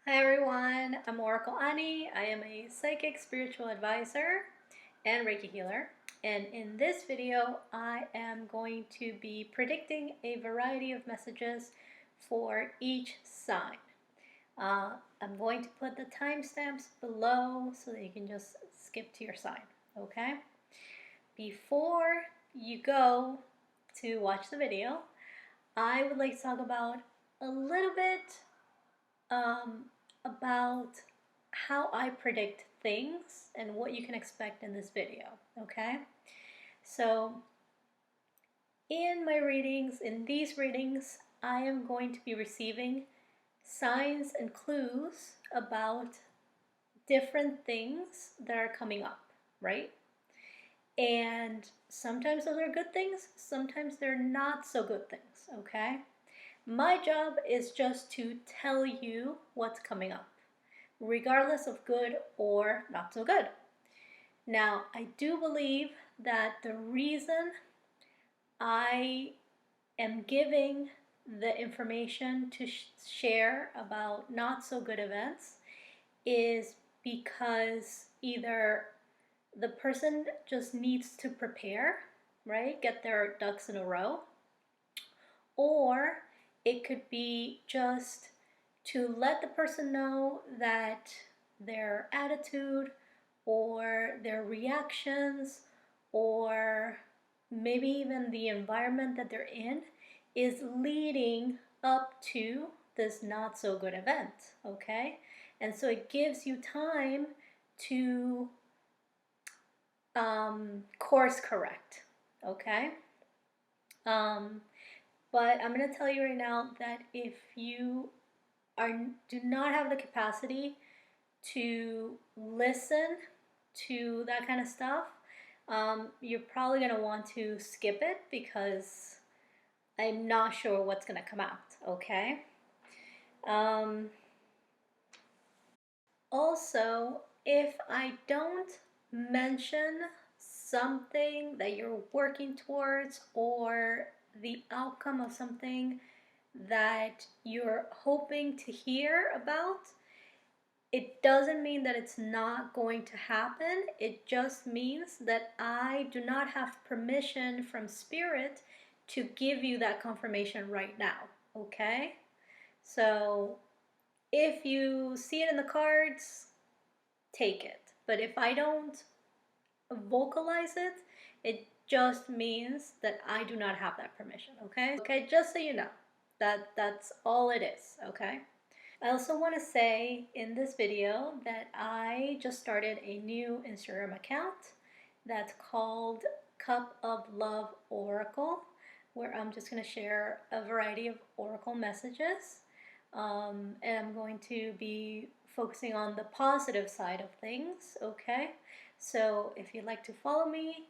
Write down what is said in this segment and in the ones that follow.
Hi everyone, I'm Oracle Anie. I am a psychic spiritual advisor and Reiki healer. And in this video, I am going to be predicting a variety of messages for each sign. I'm going to put the timestamps below so that you can just skip to your sign, okay? Before you go to watch the video, I would like to talk about a little bit um, about how I predict things and what you can expect in this video, okay? So in these readings, I am going to be receiving signs and clues about different things that are coming up, right? And sometimes those are good things, sometimes they're not so good things, okay? My job is just to tell you what's coming up, regardless of good or not so good. Now, I do believe that the reason I am giving the information to share about not so good events is because either the person just needs to prepare, right? Get their ducks in a row, or it could be just to let the person know that their attitude or their reactions or maybe even the environment that they're in is leading up to this not so good event, okay? And so it gives you time to course correct, okay? Um, but I'm going to tell you right now that if you do not have the capacity to listen to that kind of stuff, you're probably going to want to skip it because I'm not sure what's going to come out, okay? Um, Also, if I don't mention something that you're working towards or the outcome of something that you're hoping to hear about, it doesn't mean that it's not going to happen. It just means that I do not have permission from Spirit to give you that confirmation right now, okay? So if you see it in the cards, take it. But if I don't vocalize it, it just means that I do not have that permission, okay? Okay, just so you know. That's all it is, okay? I also want to say in this video that I just started a new Instagram account that's called Cup of Love Oracle, where I'm just going to share a variety of oracle messages. And I'm going to be focusing on the positive side of things, okay? So if you'd like to follow me,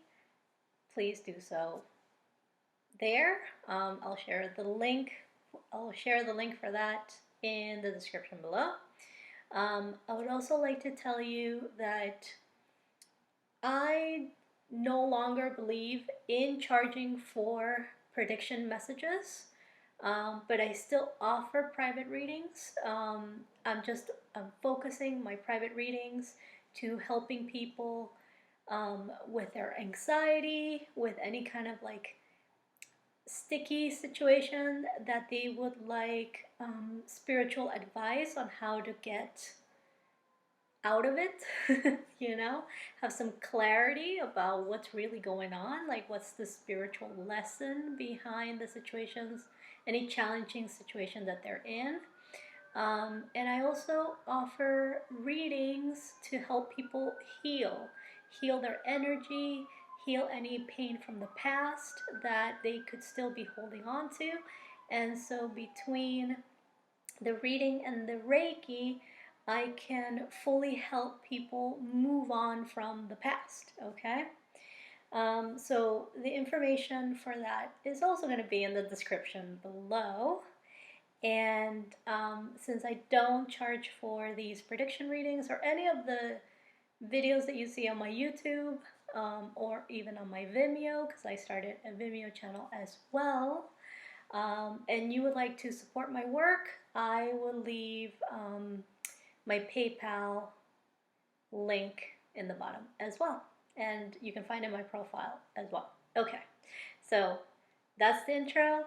please do so there. I'll share the link. I'll share the link for that in the description below. I would also like to tell you that I no longer believe in charging for prediction messages, but I still offer private readings. I'm focusing my private readings to helping people with their anxiety, with any kind of like sticky situation that they would like spiritual advice on how to get out of it, you know, have some clarity about what's really going on, like what's the spiritual lesson behind the situations, any challenging situation that they're in. And I also offer readings to help people heal their energy, heal any pain from the past that they could still be holding on to. And so between the reading and the Reiki, I can fully help people move on from the past, okay? So the information for that is also going to be in the description below. And since I don't charge for these prediction readings or any of the videos that you see on my YouTube or even on my Vimeo, because I started a Vimeo channel as well, and you would like to support my work, I will leave my PayPal link in the bottom as well. And you can find it in my profile as well. Okay, so that's the intro.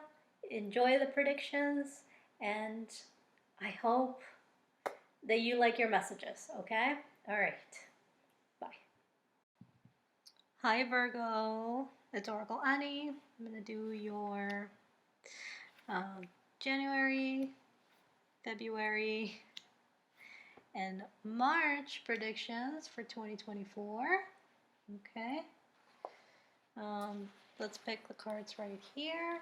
Enjoy the predictions, and I hope that you like your messages, okay? All right, bye. Hi, Virgo. It's Oracle Anie. I'm going to do your January, February, and March predictions for 2024. Okay. Let's pick the cards right here.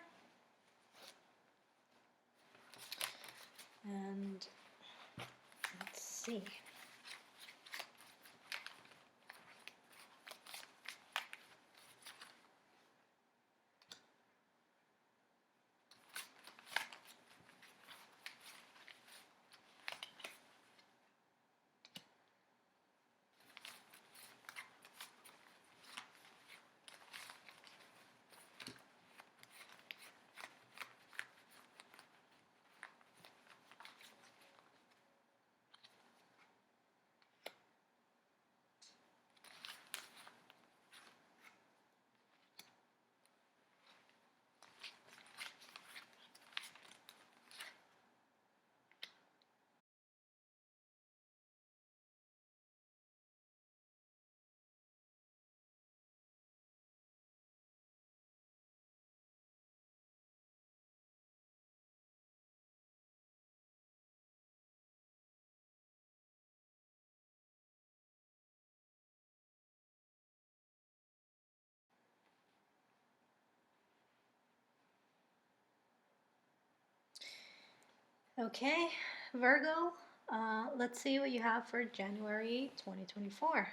And let's see. Okay, Virgo, let's see what you have for January 2024.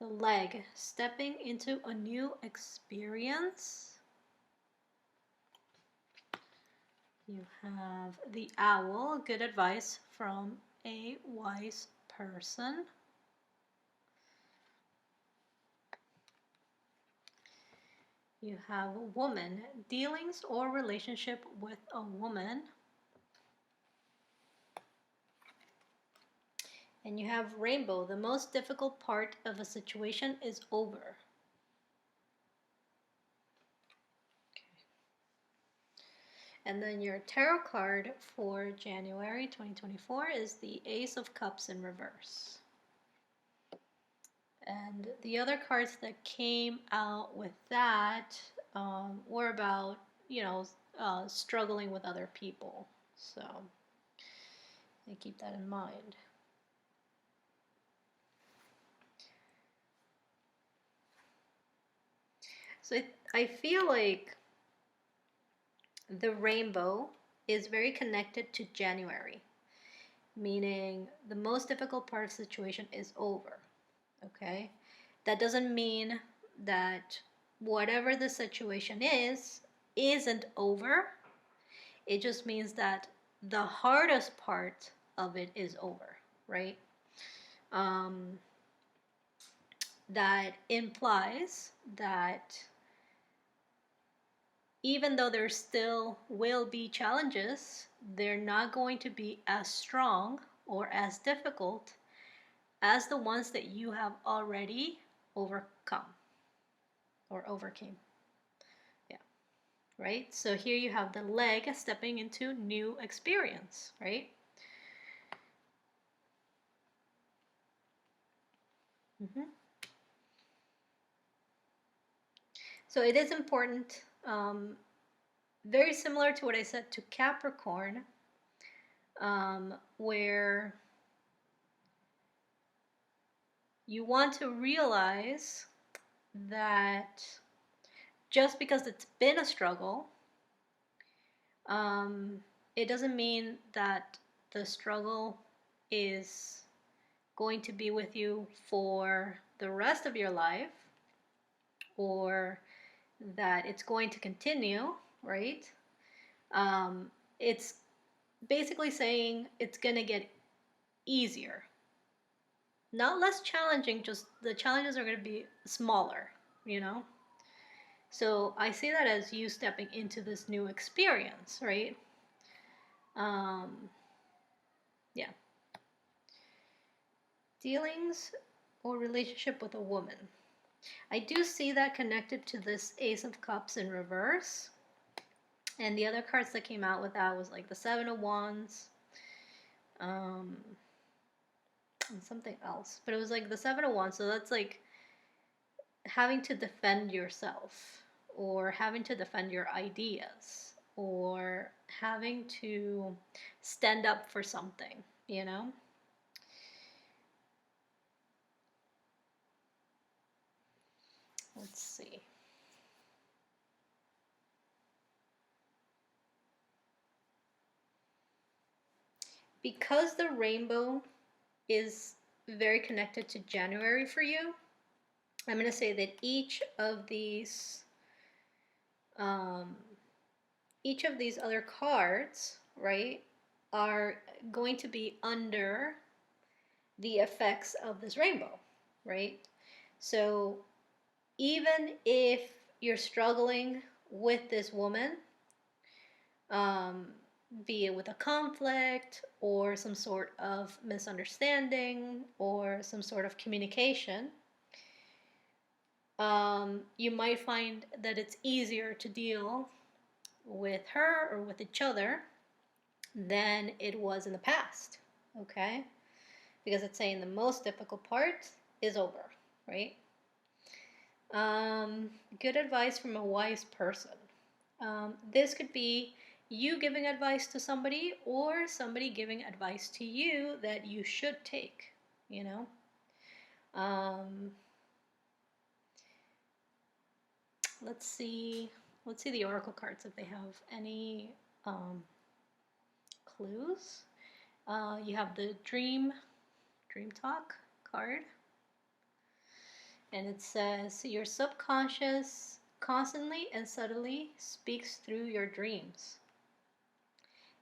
The leg, stepping into a new experience. You have the owl, good advice from a wise person. You have woman, dealings or relationship with a woman. And you have rainbow, the most difficult part of a situation is over. Okay. And then your tarot card for January 2024 is the Ace of Cups in reverse. And the other cards that came out with that were about, struggling with other people. So keep that in mind. So I feel like the rainbow is very connected to January, meaning the most difficult part of the situation is over. Okay? That doesn't mean that whatever the situation isn't over. It just means that the hardest part of it is over, right? That implies that even though there still will be challenges, they're not going to be as strong or as difficult as the ones that you have already overcome or overcame. Yeah, right? So here you have the leg stepping into new experience, right? Mm-hmm. So it is important, very similar to what I said to Capricorn, where you want to realize that just because it's been a struggle, it doesn't mean that the struggle is going to be with you for the rest of your life, or that it's going to continue, right? It's basically saying it's going to get easier. Not less challenging, just the challenges are going to be smaller, So I see that as you stepping into this new experience, right? Yeah. Dealings or relationship with a woman. I do see that connected to this Ace of Cups in reverse. And the other cards that came out with that was like the Seven of Wands, and something else. But it was like the Seven of Wands, so that's like having to defend yourself, or having to defend your ideas, or having to stand up for something, you know? Let's see. Because the rainbow is very connected to January for you, I'm going to say that each of these other cards, right, are going to be under the effects of this rainbow, right? So even if you're struggling with this woman, be it with a conflict or some sort of misunderstanding or some sort of communication, you might find that it's easier to deal with her or with each other than it was in the past, okay? Because it's saying the most difficult part is over, right? Good advice from a wise person. This could be you giving advice to somebody or somebody giving advice to you that you should take, you know? Let's see the oracle cards if they have any clues. You have the dream talk card, and it says your subconscious constantly and subtly speaks through your dreams.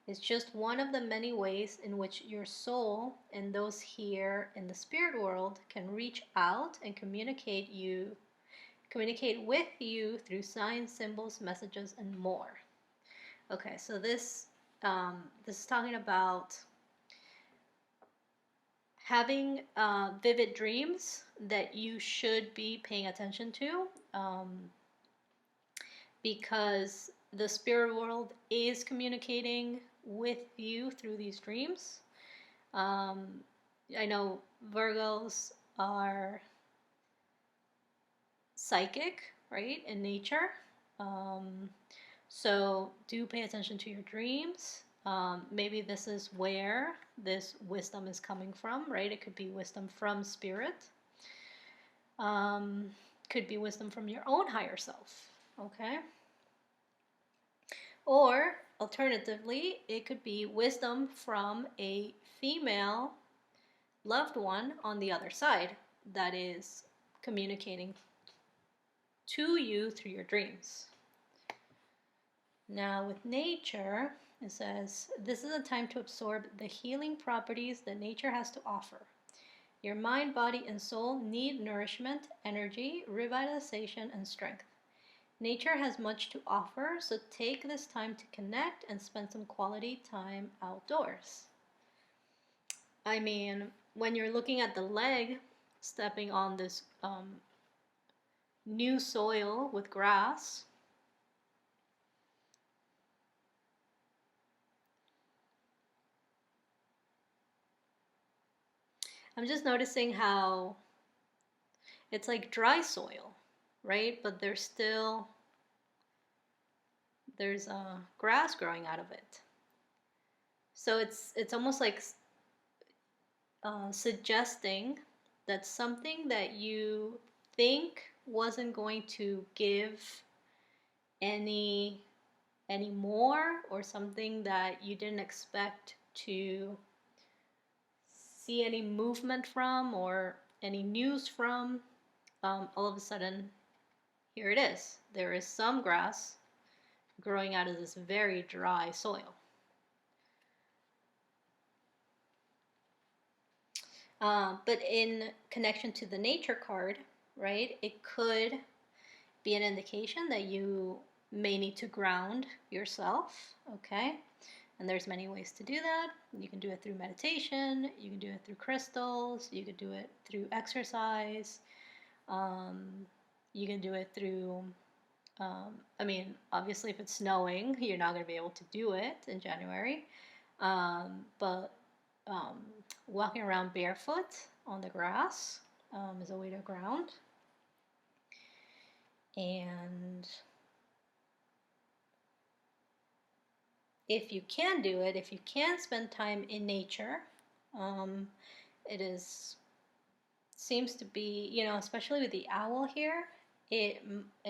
It's just one of the many ways in which your soul and those here in the spirit world can reach out and communicate with you through signs, symbols, messages, and more. Okay, so this is talking about having vivid dreams that you should be paying attention to, because the spirit world is communicating with you through these dreams. I know Virgos are psychic, right, in nature. So do pay attention to your dreams. Maybe this is where this wisdom is coming from, right? It could be wisdom from spirit. Could be wisdom from your own higher self, okay? Or alternatively, it could be wisdom from a female loved one on the other side that is communicating to you through your dreams. Now with nature, it says, this is a time to absorb the healing properties that nature has to offer. Your mind, body, and soul need nourishment, energy, revitalization, and strength. Nature has much to offer, so take this time to connect and spend some quality time outdoors. I mean, when you're looking at the leg, stepping on this new soil with grass, I'm just noticing how it's like dry soil, right? But there's grass growing out of it. So it's almost like suggesting that something that you think wasn't going to give any more, or something that you didn't expect to see any movement from or any news from, all of a sudden, here it is. There is some grass growing out of this very dry soil. But in connection to the nature card, right, it could be an indication that you may need to ground yourself, okay? And there's many ways to do that. You can do it through meditation, you can do it through crystals, you can do it through exercise, you can do it through, I mean, obviously if it's snowing, you're not going to be able to do it in January. But walking around barefoot on the grass is a way to ground. And if you can do it, if you can spend time in nature, it seems to be, you know, especially with the owl here, it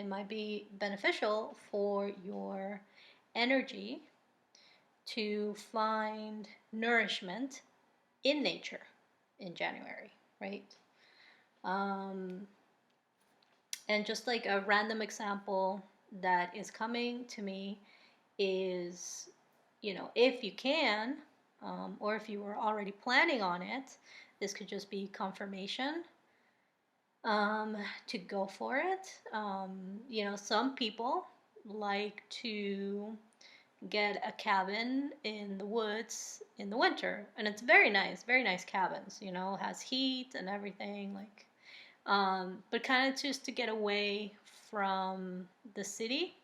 might be beneficial for your energy to find nourishment in nature in January, right? And just like a random example that is coming to me is, you know, if you can, or if you were already planning on it, this could just be confirmation to go for it. You know, some people like to get a cabin in the woods in the winter, and it's very nice cabins, you know, has heat and everything, like, but kind of just to get away from the city,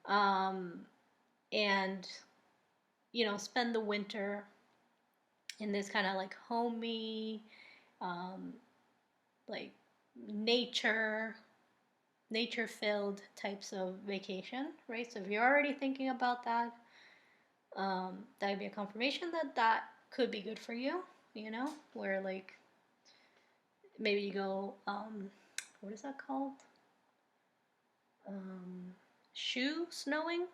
and, you know, spend the winter in this kind of like homey, like nature filled types of vacation, right? So if you're already thinking about that, that would be a confirmation that that could be good for you, you know, where like maybe you go, what is that called? Shoe snowing,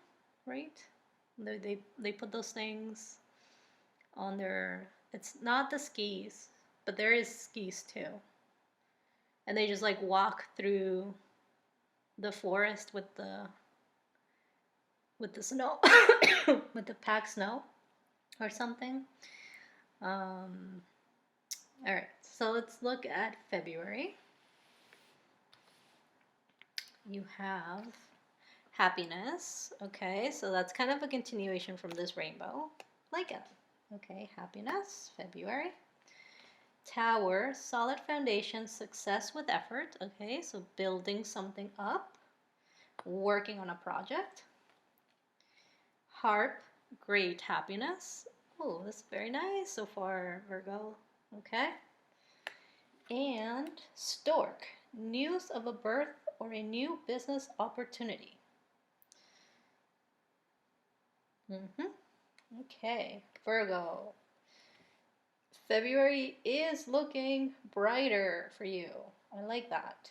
right? They put those things on their, it's not the skis, but there is skis too. And they just like walk through the forest with the snow, with the packed snow or something. All right, so let's look at February. You have happiness. Okay, so that's kind of a continuation from this rainbow. Like it. Okay, happiness, February. Tower, solid foundation, success with effort. Okay, so building something up, working on a project. Harp, great happiness. Oh, that's very nice so far, Virgo. Okay. And stork, news of a birth or a new business opportunity. Okay, Virgo. February is looking brighter for you. I like that.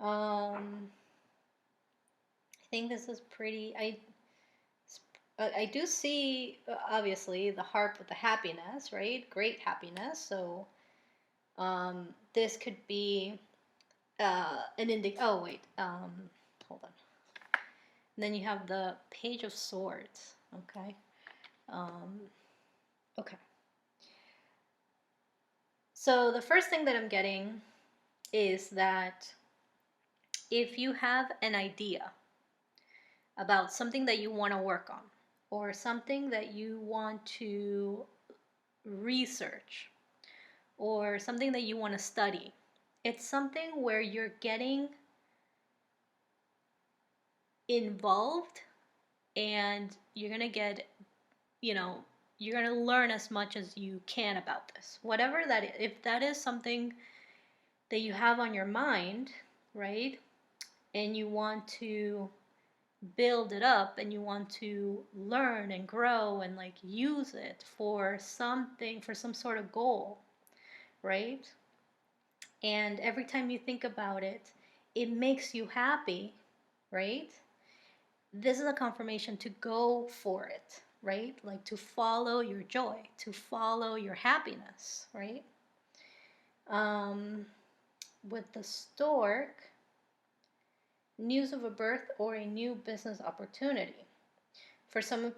I think this is pretty. I do see, obviously, the harp with the happiness, right? Great happiness. So this could be an oh wait, hold on. And then you have the Page of Swords. Okay. Okay. So the first thing that I'm getting is that if you have an idea about something that you want to work on, or something that you want to research, or something that you want to study, it's something where you're getting involved and you're going to get, you know, you're going to learn as much as you can about this. Whatever that is, if that is something that you have on your mind, right? And you want to build it up and you want to learn and grow and like use it for something, for some sort of goal, right? And every time you think about it, it makes you happy, right? This is a confirmation to go for it, right? Like to follow your joy, to follow your happiness, right? With the stork, news of a birth or a new business opportunity. For some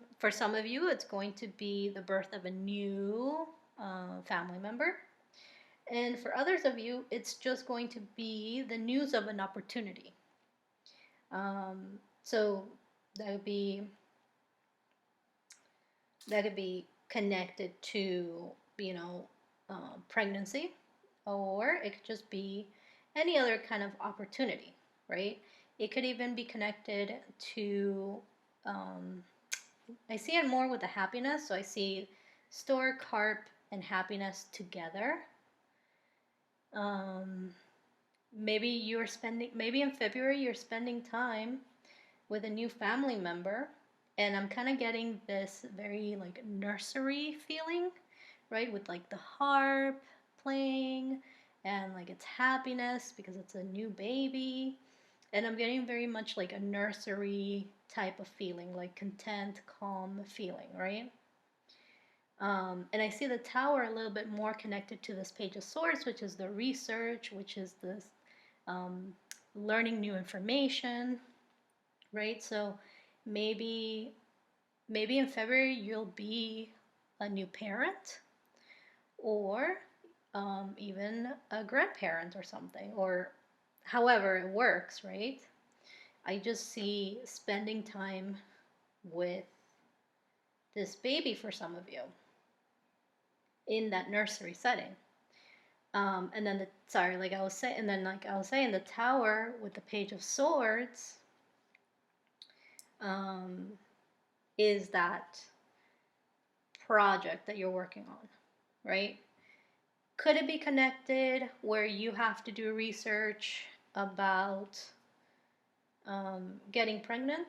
of you, it's going to be the birth of a new family member. And for others of you, it's just going to be the news of an opportunity. So that would be That could be connected to, you know, pregnancy, or it could just be any other kind of opportunity, right? It could even be connected to, um, I see it more with the happiness. So I see stork, harp, and happiness together. Um, maybe in February you're spending time with a new family member, and I'm kind of getting this very like nursery feeling, right? With like the harp playing and like it's happiness because it's a new baby. And I'm getting very much like a nursery type of feeling, like content, calm feeling, right? And I see the tower a little bit more connected to this Page of Swords, which is the research, which is this um, learning new information, right? So maybe maybe in February you'll be a new parent, or even a grandparent or something, or however it works, right? I just see spending time with this baby for some of you in that nursery setting. And then like I was saying, the tower with the Page of Swords um, is that project that you're working on, right? Could it be connected where you have to do research about getting pregnant?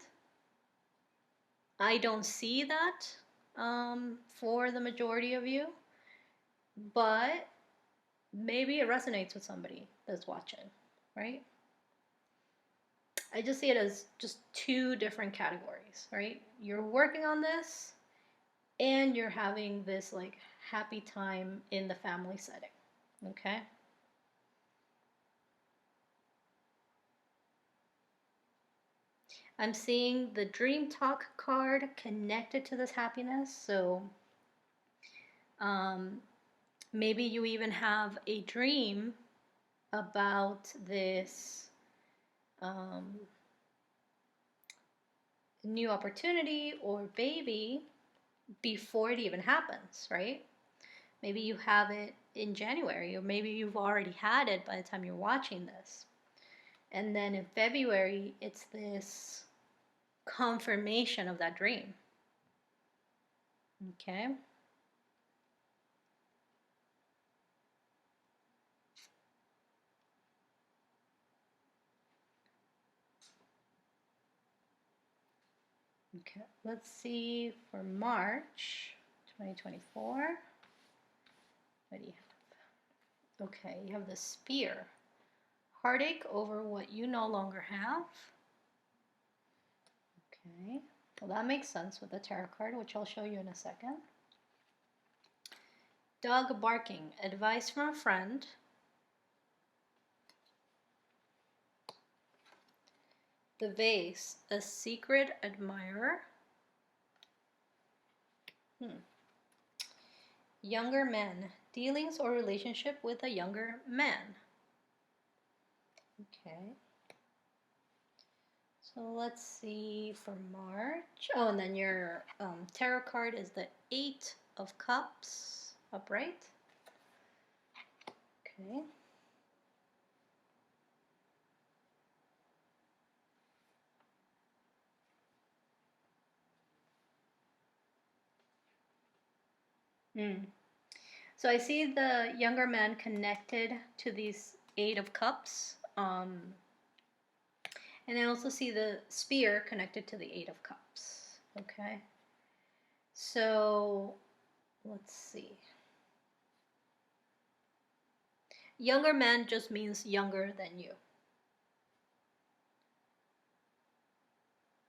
I don't see that for the majority of you, but maybe it resonates with somebody that's watching, right? I just see it as just two different categories, right? You're working on this and you're having this like happy time in the family setting, okay? I'm seeing the Dream Talk card connected to this happiness. So um, maybe you even have a dream about this um, new opportunity or baby before it even happens, right? Maybe you have it in January, or maybe you've already had it by the time you're watching this. And then in February, it's this confirmation of that dream. Okay? Okay, let's see for March 2024. What do you have? Okay, you have the Spear. Heartache over what you no longer have. Okay, well that makes sense with the tarot card, which I'll show you in a second. Dog barking. Advice from a friend. The Vase. A secret admirer. Younger men. Dealings or relationship with a younger man. Okay. So let's see for March. Oh, and then your tarot card is the Eight of Cups, upright. Okay. So I see the younger man connected to these Eight of Cups. And I also see the Spear connected to the Eight of Cups. Okay. So let's see. Younger man just means younger than you.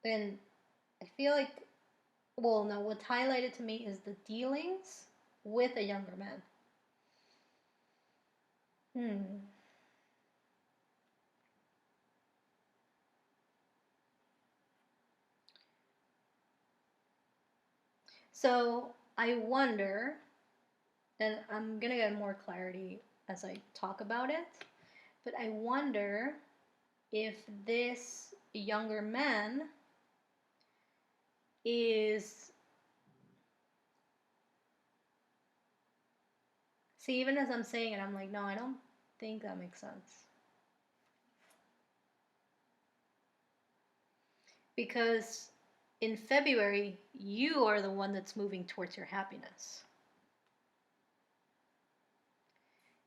And I feel like, well, no, what's highlighted to me is the dealings with a younger man. So I wonder, and I'm gonna get more clarity as I talk about it, but I wonder if this younger man is See, even as I'm saying it, I'm like, no, I don't think that makes sense. Because in February, you are the one that's moving towards your happiness.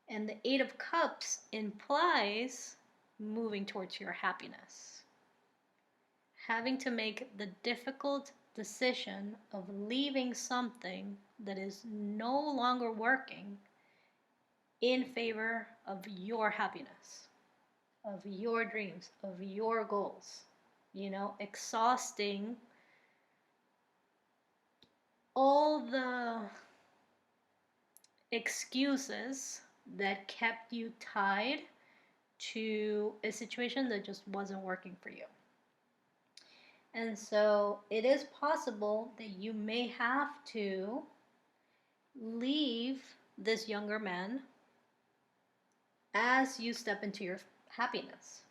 And the Eight of Cups implies moving towards your happiness. Having to make the difficult decision of leaving something that is no longer working in favor of your happiness, of your dreams, of your goals. You know, exhausting all the excuses that kept you tied to a situation that just wasn't working for you. And so it is possible that you may have to leave this younger man as you step into your happiness,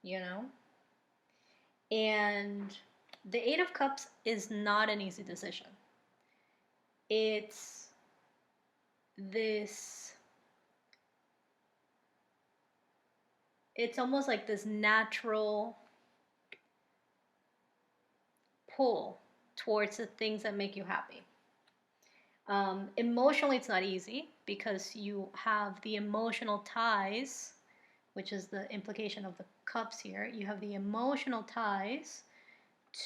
you know? And the Eight of Cups is not an easy decision. It's this, it's almost like this natural pull towards the things that make you happy. Emotionally, it's not easy because you have the emotional ties, which is the implication of the cups here. You have the emotional ties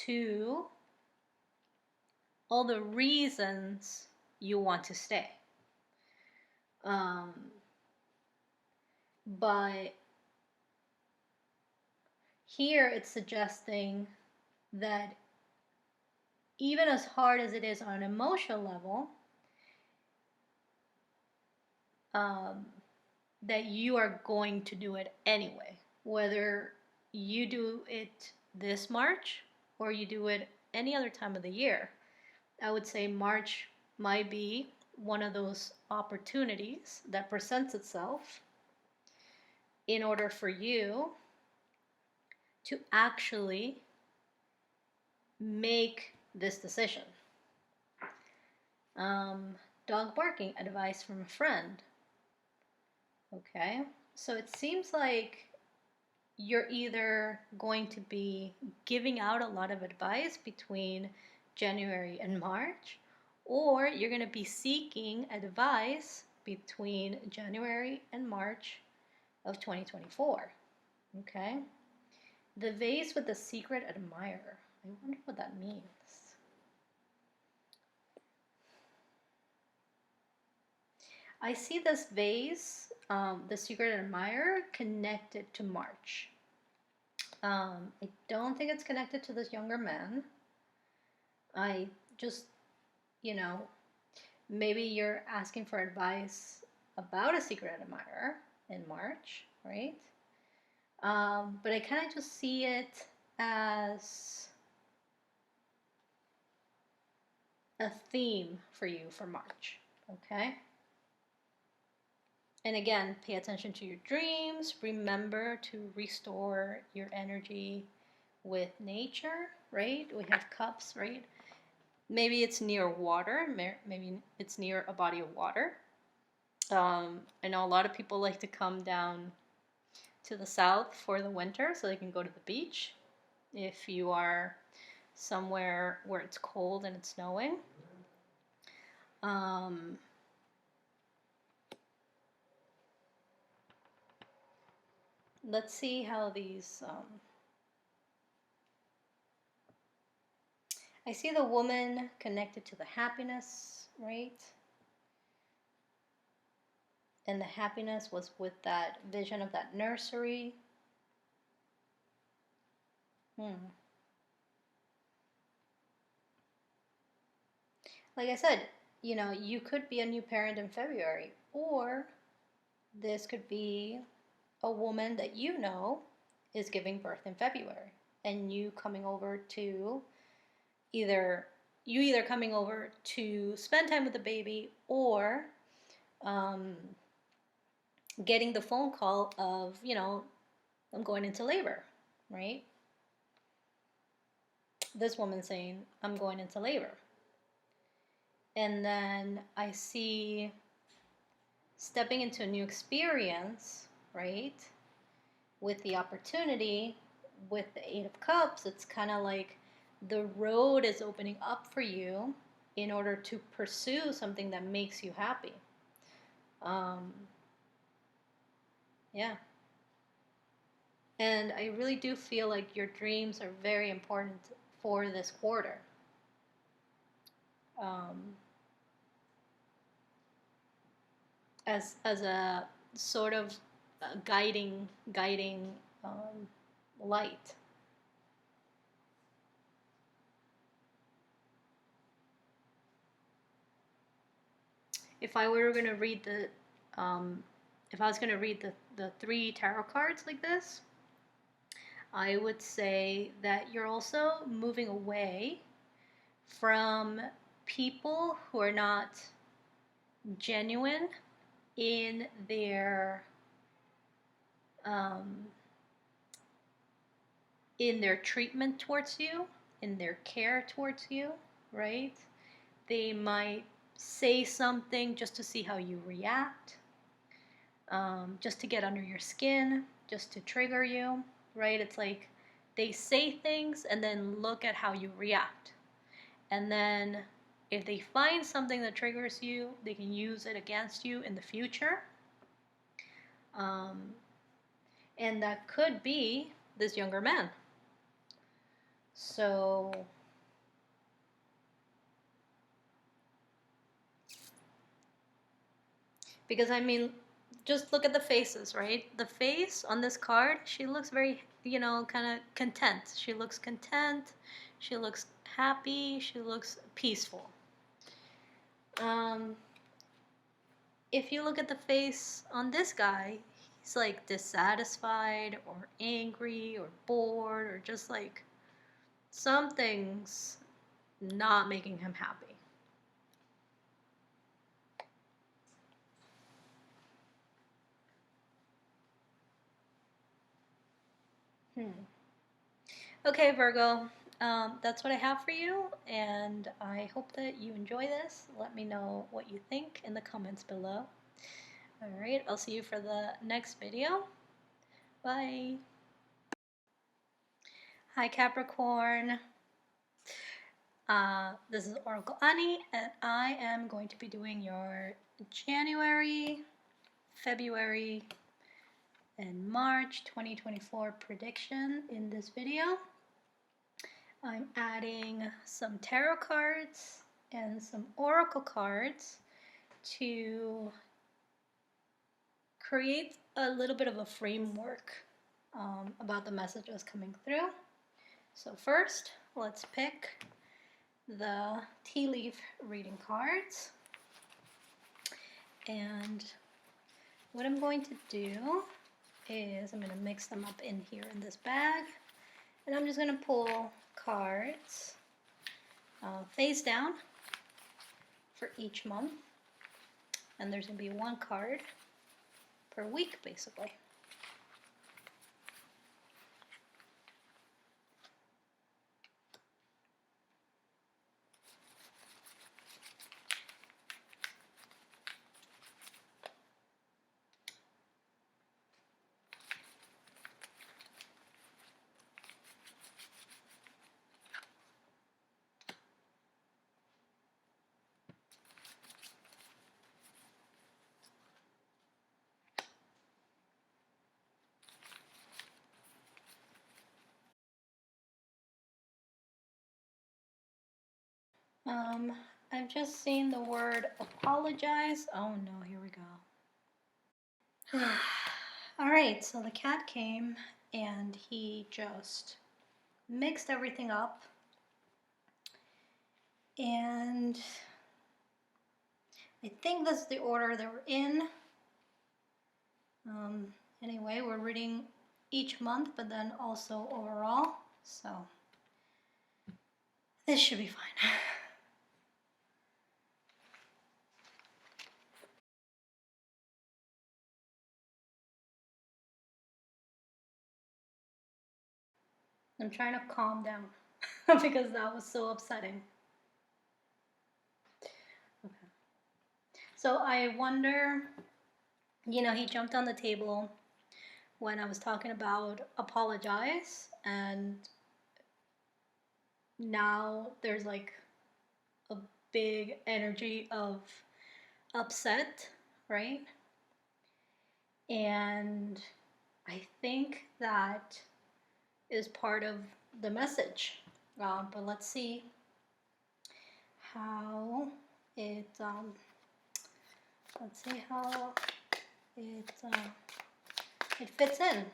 to all the reasons you want to stay. But here it's suggesting that even as hard as it is on an emotional level, that you are going to do it anyway. Whether you do it this March or you do it any other time of the year. I would say March might be one of those opportunities that presents itself in order for you to actually make this decision. Dog barking, advice from a friend. Okay, so it seems like you're either going to be giving out a lot of advice between January and March, or you're going to be seeking advice between January and March of 2024. Okay? The vase with the secret admirer. I wonder what that means. I see this vase, the secret admirer, connected to March. I don't think it's connected to this younger man. I just, you know, maybe you're asking for advice about a secret admirer in March, right? But I kind of just see it as a theme for you for March, okay? And again, pay attention to your dreams. Remember to restore your energy with nature, right? We have cups, right? Maybe it's near water. Maybe it's near a body of water. I know a lot of people like to come down to the south for the winter so they can go to the beach. If you are somewhere where it's cold and it's snowing. Let's see how these... I see the woman connected to the happiness, right? And the happiness was with that vision of that nursery. Like I said, you know, you could be a new parent in February, or this could be a woman that you know is giving birth in February, and you coming over to either coming over to spend time with the baby, or getting the phone call of, you know, I'm going into labor, right? This woman saying, I'm going into labor. And then I see stepping into a new experience, right? With the opportunity, with the Eight of Cups, it's kind of like the road is opening up for you in order to pursue something that makes you happy. Yeah. And I really do feel like your dreams are very important for this quarter. As a sort of guiding light. If I were going to read if I was going to read the three tarot cards like this, I would say that you're also moving away from people who are not genuine in their treatment towards you, in their care towards you, right? They might say something just to see how you react, just to get under your skin, just to trigger you, right? It's like they say things and then look at how you react. And then if they find something that triggers you, they can use it against you in the future. And that could be this younger man. So because I mean, just look at the faces, right? The face on this card, she looks very, kind of content. She looks content. She looks happy. She looks peaceful. If you look at the face on this guy, he's like dissatisfied or angry or bored or just like something's not making him happy. Okay, Virgo, that's what I have for you, and I hope that you enjoy this. Let me know what you think in the comments below. Alright, I'll see you for the next video. Bye! Hi, Capricorn. This is Oracle Anie, and I am going to be doing your January, February, and March 2024 prediction in this video. I'm adding some tarot cards and some oracle cards to create a little bit of a framework about the messages coming through. So first, let's pick the tea leaf reading cards. And what I'm going to do is I'm going to mix them up in here in this bag. And I'm just going to pull cards face down for each month. And there's going to be one card per week, basically. I've just seen the word apologize. Oh no, here we go. Alright, so the cat came and he just mixed everything up. And I think this is the order that we're in. Anyway, we're reading each month, but then also overall. So this should be fine. I'm trying to calm down because that was so upsetting. Okay. So I wonder You know, he jumped on the table when I was talking about apologize, and now there's like a big energy of upset, right? And I think that is part of the message. But let's see how it let's see how it it fits in.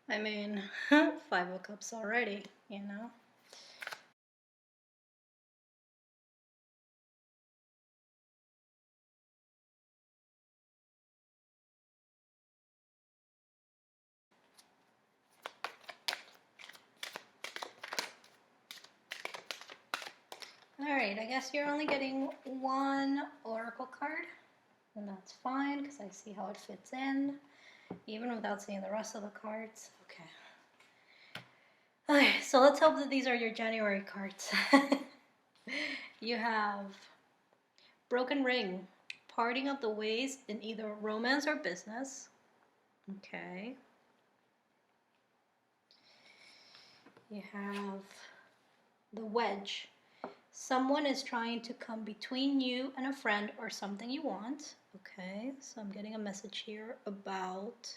I mean, Five of Cups already, you know. All right, I guess you're only getting one oracle card, and that's fine because I see how it fits in, even without seeing the rest of the cards. Okay. Okay, so let's hope that these are your January cards. You have Broken Ring, parting of the ways in either romance or business. Okay. You have the Wedge. Someone is trying to come between you and a friend or something you want. Okay, so I'm getting a message here about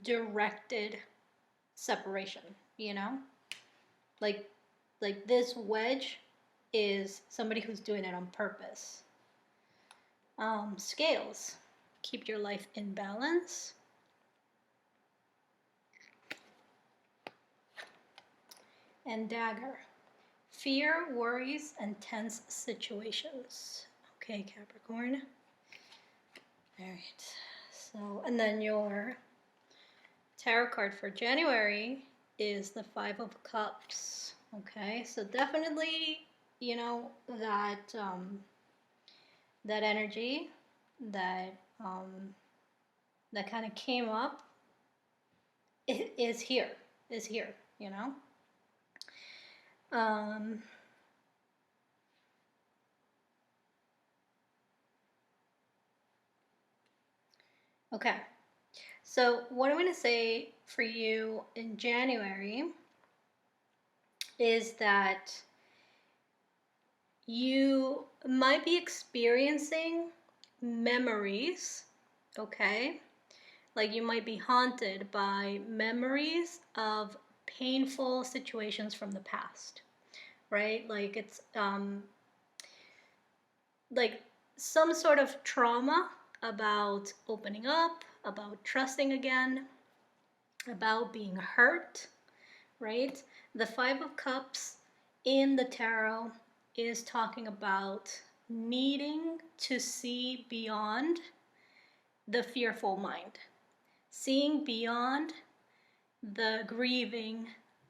directed separation, you know? Like this wedge is somebody who's doing it on purpose. Scales, keep your life in balance. And Dagger, fear, worries, and tense situations. Okay, Capricorn. All right. So, and then your tarot card for January is the Five of Cups. Okay, so definitely, you know, that that energy that that kind of came up is here, you know. Okay, so what I'm going to say for you in January is that you might be experiencing memories, okay? Like you might be haunted by memories of painful situations from the past, right? Like it's like some sort of trauma about opening up, about trusting again, about being hurt, right? The Five of Cups in the tarot is talking about needing to see beyond the fearful mind, seeing beyond the grieving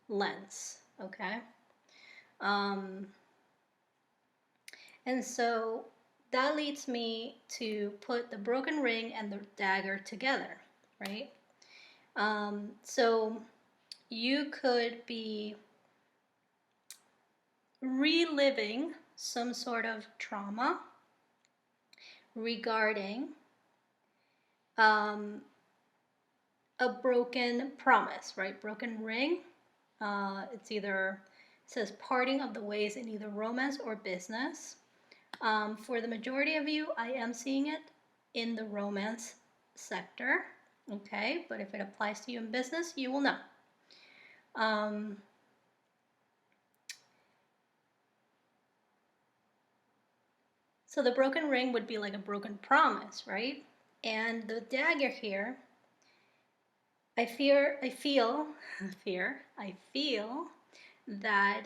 lens, okay? And so that leads me to put the broken ring and the dagger together, right? So you could be reliving some sort of trauma regarding a broken promise, right? Broken ring. It's either, it says parting of the ways in either romance or business. For the majority of you, I am seeing it in the romance sector, okay? But if it applies to you in business, you will know. So the broken ring would be like a broken promise, right? And the dagger here, I feel that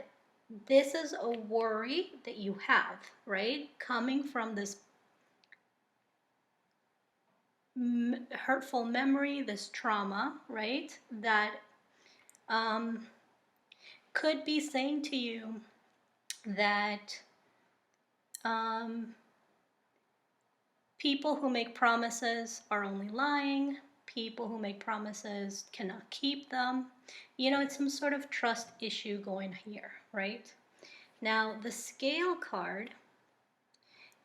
this is a worry that you have, right? Coming from this hurtful memory, this trauma, right? That could be saying to you that people who make promises are only lying. People who make promises cannot keep them. You know, it's some sort of trust issue going here, right? Now, the scale card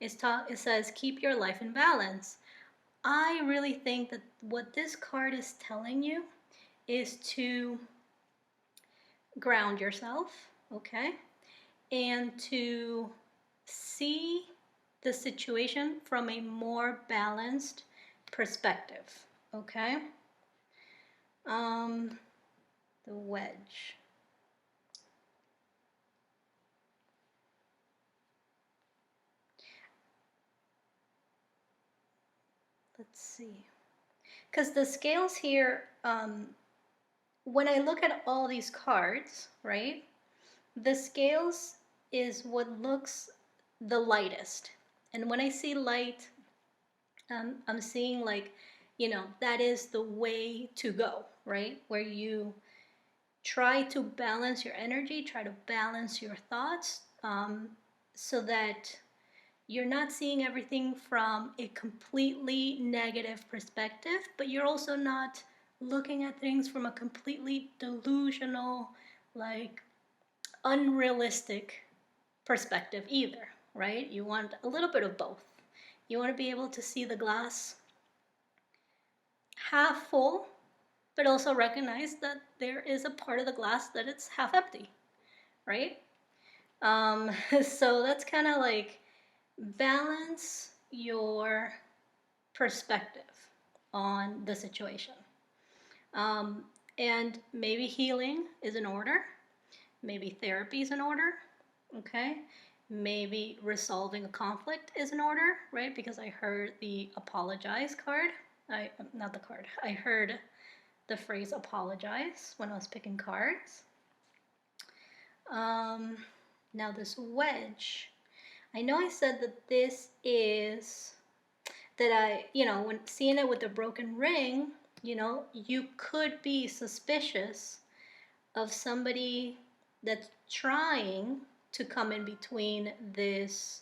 it says keep your life in balance. I really think that what this card is telling you is to ground yourself, okay? And to see the situation from a more balanced perspective, okay? The wedge. Let's see. Because the scales here, when I look at all these cards, right, the scales is what looks the lightest. And when I see light, I'm seeing like, you know, that is the way to go, right? Where you try to balance your energy, try to balance your thoughts, so that you're not seeing everything from a completely negative perspective, but you're also not looking at things from a completely delusional, like unrealistic perspective either, right? You want a little bit of both. You want to be able to see the glass half full, but also recognize that there is a part of the glass that it's half empty, right? So that's kind of like balance your perspective on the situation. And maybe healing is in order. Maybe therapy is in order, okay? Maybe resolving a conflict is in order, right? Because I heard the apologize card. Not the card. I heard the phrase apologize when I was picking cards. Now this wedge. I know I said that this is, that I, you know, when seeing it with the broken ring, you know, you could be suspicious of somebody that's trying to come in between this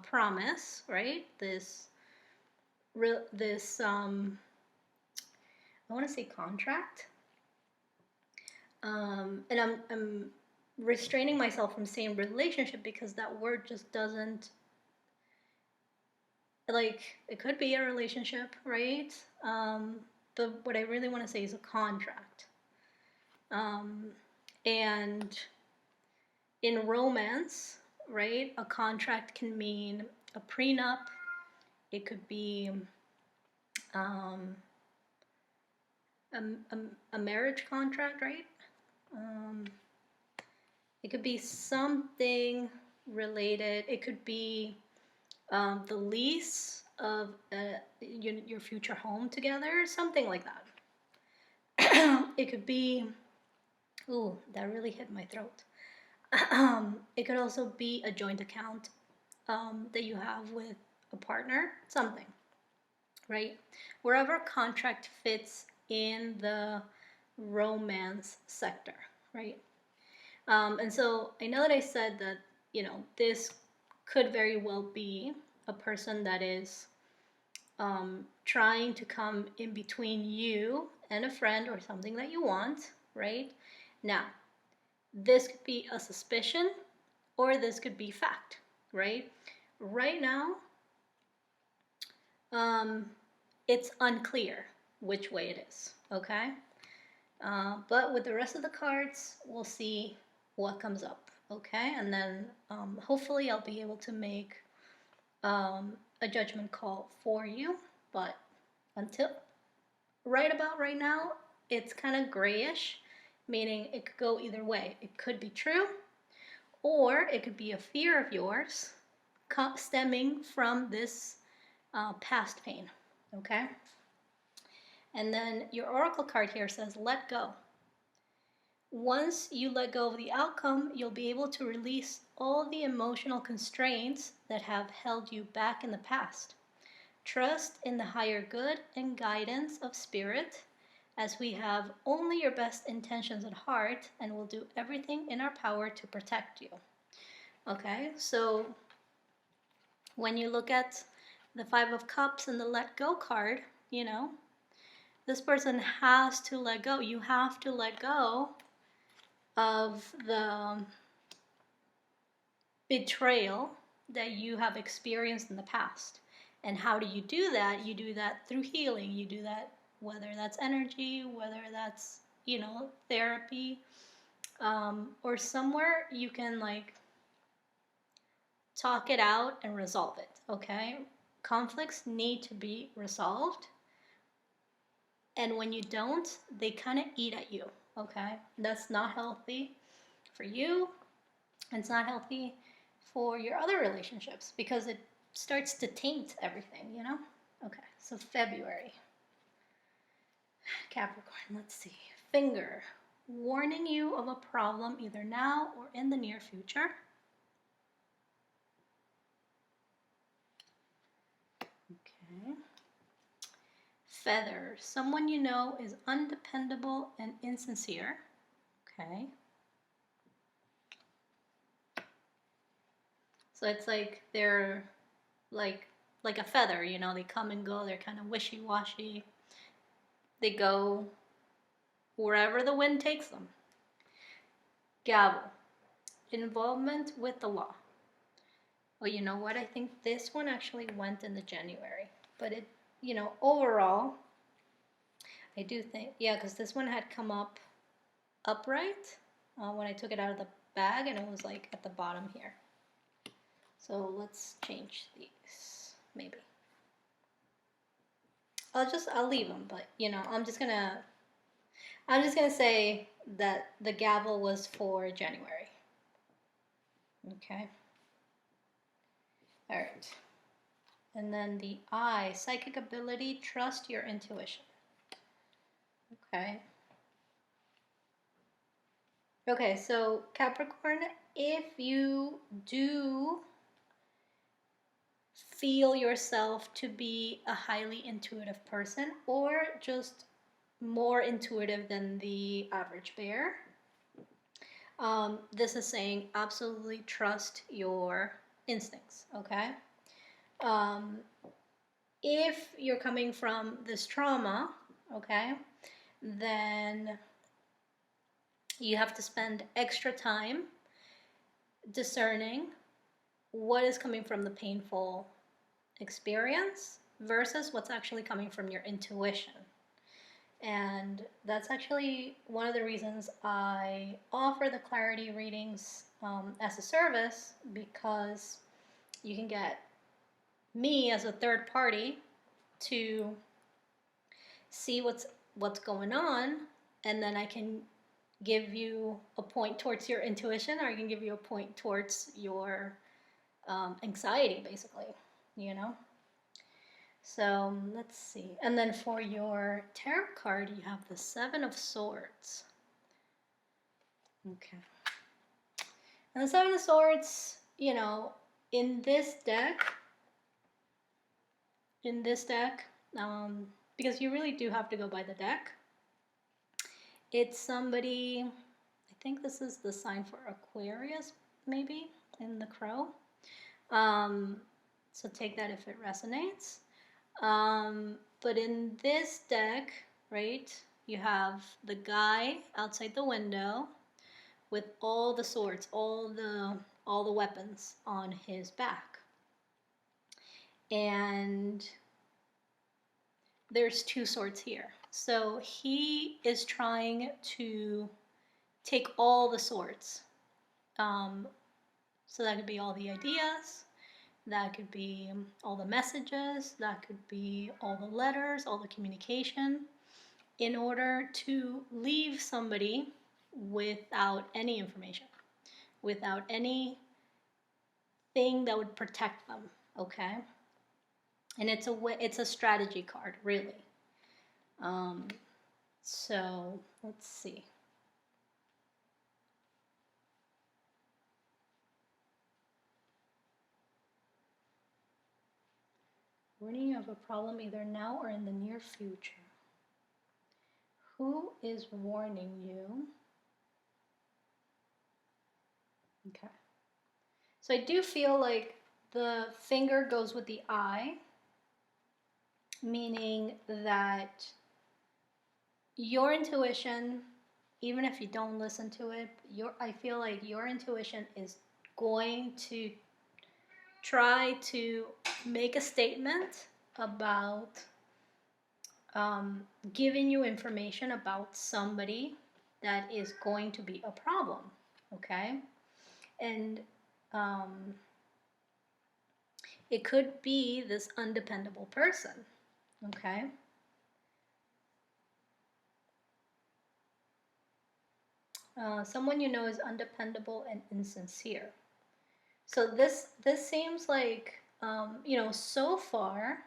promise, right? This I want to say contract. And I'm restraining myself from saying relationship because that word just doesn't, like, it could be a relationship, right? But what I really want to say is a contract. And in romance, right, a contract can mean a prenup. It could be a marriage contract, right? It could be something related. It could be the lease of your future home together, something like that. It could be, ooh, that really hit my throat. It could also be a joint account that you have with a partner, something, right? Wherever contract fits in the romance sector, right? And so I know that I said that, you know, this could very well be a person that is trying to come in between you and a friend or something that you want, right? Now, this could be a suspicion or this could be fact, right? Right now, it's unclear which way it is, okay? But with the rest of the cards, we'll see what comes up, okay? And then hopefully I'll be able to make a judgment call for you. But until right about right now, it's kind of grayish, meaning it could go either way. It could be true, or it could be a fear of yours stemming from this past pain, okay? And then your oracle card here says, let go. Once you let go of the outcome, you'll be able to release all the emotional constraints that have held you back in the past. Trust in the higher good and guidance of spirit, as we have only your best intentions at heart and will do everything in our power to protect you. Okay, so when you look at the Five of Cups and the Let Go card, you know, this person has to let go. You have to let go of the betrayal that you have experienced in the past. And how do you do that? You do that through healing. You do that whether that's energy, whether that's, you know, therapy, or somewhere you can like talk it out and resolve it, okay? Conflicts need to be resolved. And when you don't, they kind of eat at you, okay? That's not healthy for you. And it's not healthy for your other relationships because it starts to taint everything, you know? Okay, so February. Capricorn, let's see. Finger, warning you of a problem either now or in the near future. Okay. Feather, someone you know is undependable and insincere. Okay. So it's like they're like a feather, you know, they come and go, they're kind of wishy-washy. They go wherever the wind takes them. Gavel, involvement with the law. Well, you know what? I think this one actually went in the January. But it, you know, overall, I do think, yeah, because this one had come up upright when I took it out of the bag, and it was like at the bottom here. So let's change these, maybe. I'll leave them, but you know, I'm just gonna say that the gavel was for January. Okay. All right. And then the eye, psychic ability, trust your intuition. Okay. Okay, so Capricorn, if you do feel yourself to be a highly intuitive person or just more intuitive than the average bear, this is saying absolutely trust your instincts, okay? If you're coming from this trauma, okay, then you have to spend extra time discerning what is coming from the painful experience versus what's actually coming from your intuition. And that's actually one of the reasons I offer the clarity readings as a service, because you can get me as a third party to see what's going on, and then I can give you a point towards your intuition, or I can give you a point towards your anxiety, basically, you know? So let's see. And then for your tarot card, you have the Seven of Swords. Okay. And the Seven of Swords, you know, in this deck, because you really do have to go by the deck, it's somebody, I think this is the sign for Aquarius, maybe, in the crow. So take that if it resonates. But in this deck, right, you have the guy outside the window with all the swords, all the weapons on his back. And there's two swords here. So he is trying to take all the swords. So that could be all the ideas, that could be all the messages, that could be all the letters, all the communication, in order to leave somebody without any information, without anything that would protect them, okay? And it's a strategy card, really. So let's see. Warning you of a problem either now or in the near future. Who is warning you? Okay. So I do feel like the finger goes with the eye, meaning that your intuition, even if you don't listen to it, I feel like your intuition is going to try to make a statement about giving you information about somebody that is going to be a problem, okay? And it could be this undependable person, okay? Someone you know is undependable and insincere. So this seems like, so far,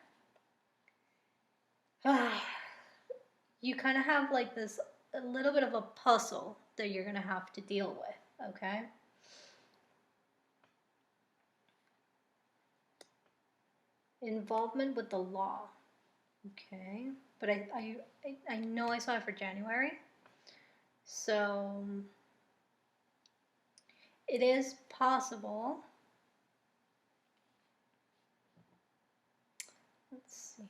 you kind of have like this a little bit of a puzzle that you're gonna have to deal with, okay? Involvement with the law, okay? But I know I saw it for January, so it is possible. Let's see.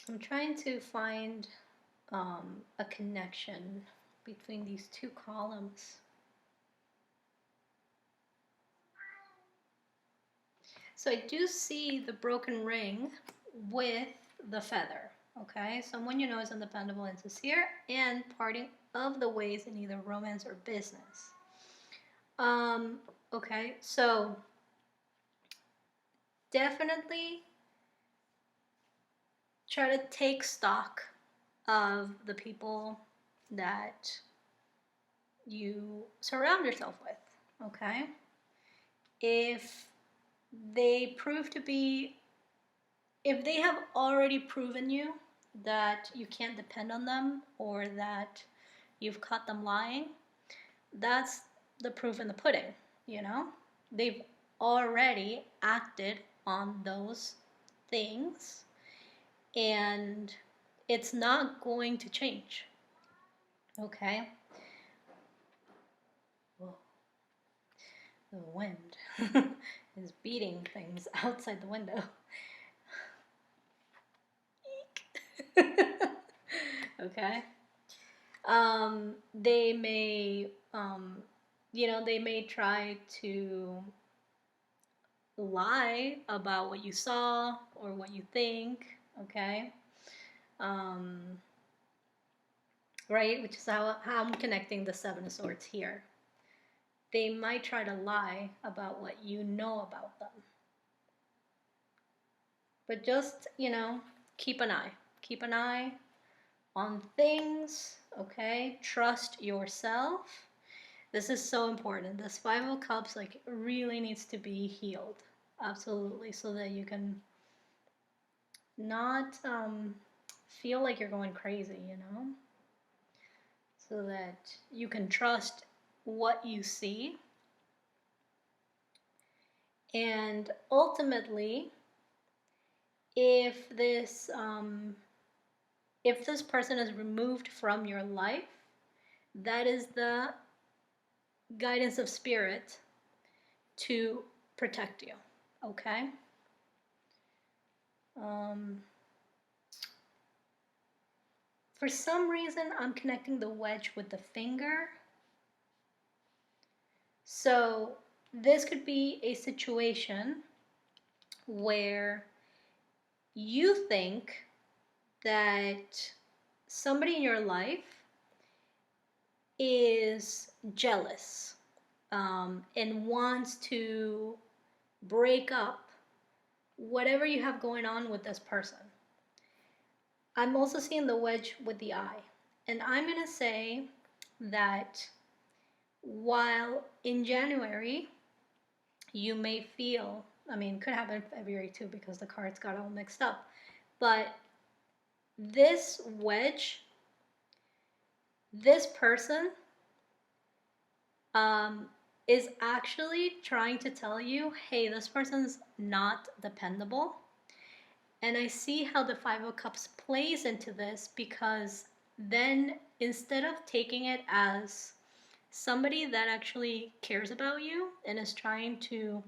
I'm trying to find a connection between these two columns. So I do see the broken ring with the feather, okay? Someone you know is undependable and sincere, and parting of the ways in either romance or business. Okay, so definitely try to take stock of the people that you surround yourself with, okay? If they prove to be, if they have already proven you that you can't depend on them or that you've caught them lying, that's the proof in the pudding, you know? They've already acted on those things and it's not going to change, okay? Whoa. The wind is beating things outside the window. Okay. They may, they may try to lie about what you saw or what you think, okay? Right? Which is how I'm connecting the Seven of Swords here. They might try to lie about what you know about them. But just, keep an eye. Keep an eye on things, okay? Trust yourself. This is so important. This Five of Cups, like, really needs to be healed. Absolutely. So that you can not feel like you're going crazy, So that you can trust what you see. And ultimately, if this person is removed from your life, that is the guidance of spirit to protect you, okay? For some reason, I'm connecting the wedge with the finger. So this could be a situation where you think that somebody in your life is jealous and wants to break up whatever you have going on with this person. I'm also seeing the wedge with the eye. And I'm going to say that while in January, you may feel, could happen in February too because the cards got all mixed up, but this wedge, this person is actually trying to tell you, hey, this person's not dependable. And I see how the Five of Cups plays into this because then instead of taking it as somebody that actually cares about you and is trying to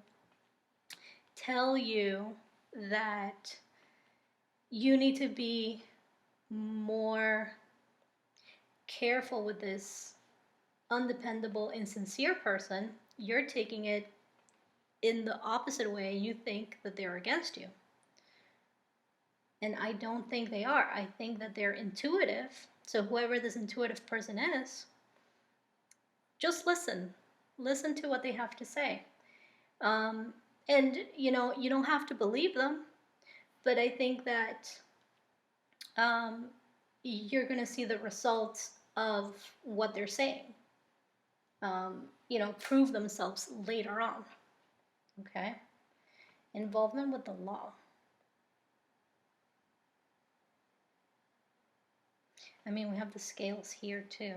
tell you that you need to be more careful with this undependable, insincere person. You're taking it in the opposite way. You think that they're against you. And I don't think they are. I think that they're intuitive. So whoever this intuitive person is, just listen. Listen to what they have to say. And, you know, you don't have to believe them. But I think that you're going to see the results of what they're saying, you know, prove themselves later on. Okay? Involvement with the law. I mean, we have the scales here too.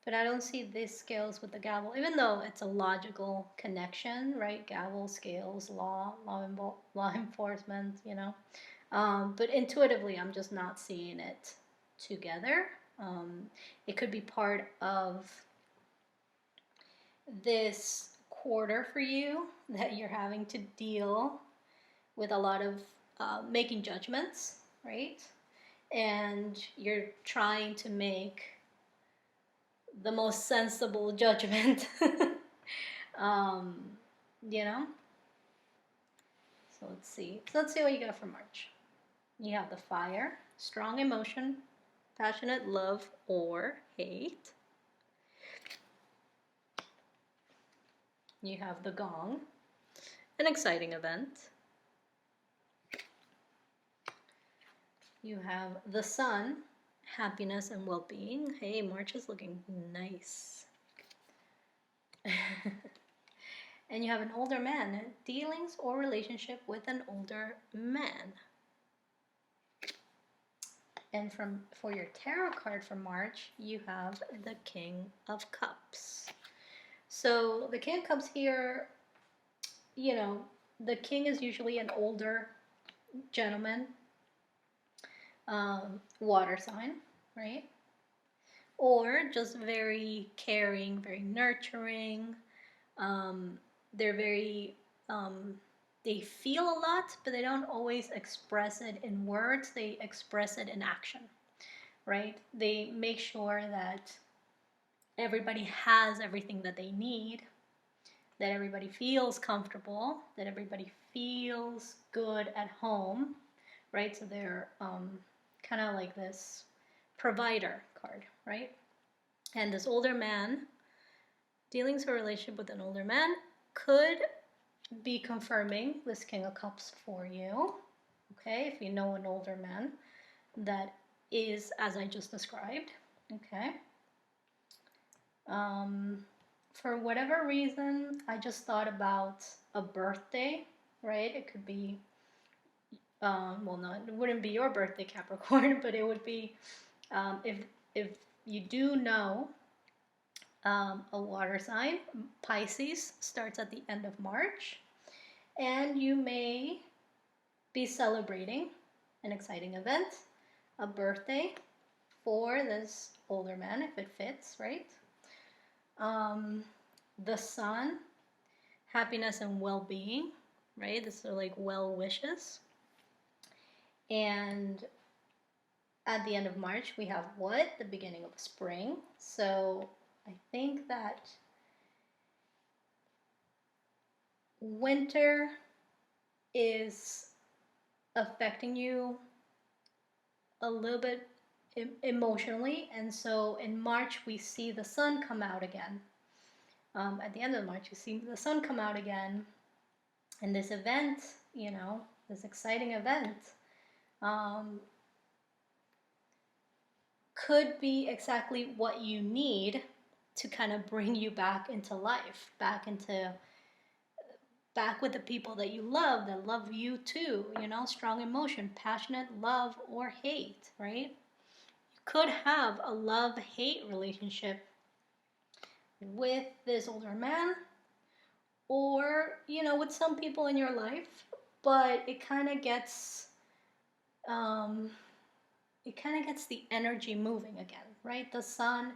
But I don't see these scales with the gavel, even though it's a logical connection, right? Gavel, scales, law enforcement, you know. But intuitively, I'm just not seeing it together. It could be part of this quarter for you that you're having to deal with a lot of making judgments, right? And you're trying to make the most sensible judgment, you know? So let's see. Let's see what you got for March. You have the fire, strong emotion, passionate love or hate. You have the gong, an exciting event. You have the sun, happiness and well-being. Hey, March is looking nice. And you have an older man, dealings or relationship with an older man. And for your tarot card for March, you have the King of Cups. So the King of Cups here, you know, the king is usually an older gentleman, water sign, right? Or just very caring, very nurturing. They're very, they feel a lot, but they don't always express it in words. They express it in action, right? They make sure that everybody has everything that they need, that everybody feels comfortable, that everybody feels good at home, right? So they're kind of like this provider card, right? And this older man, dealings or relationship with an older man, could be confirming this King of Cups for you, okay? If you know an older man that is as I just described, okay? For whatever reason, I just thought about a birthday, right? It could be, well, no, it wouldn't be your birthday, Capricorn, but it would be, if you do know a water sign, Pisces starts at the end of March, and you may be celebrating an exciting event, a birthday for this older man, if it fits, right? The sun, happiness and well-being, right? This are like well wishes. And at the end of March, we have what? The beginning of spring. So I think that winter is affecting you a little bit emotionally, and so in March we see the sun come out again. At the end of March, you see the sun come out again, and this event, you know, this exciting event, could be exactly what you need to kind of bring you back into life, back with the people that you love, that love you too, you know, strong emotion, passionate love or hate, right? You could have a love-hate relationship with this older man, or, you know, with some people in your life, but it kind of gets the energy moving again, right? The sun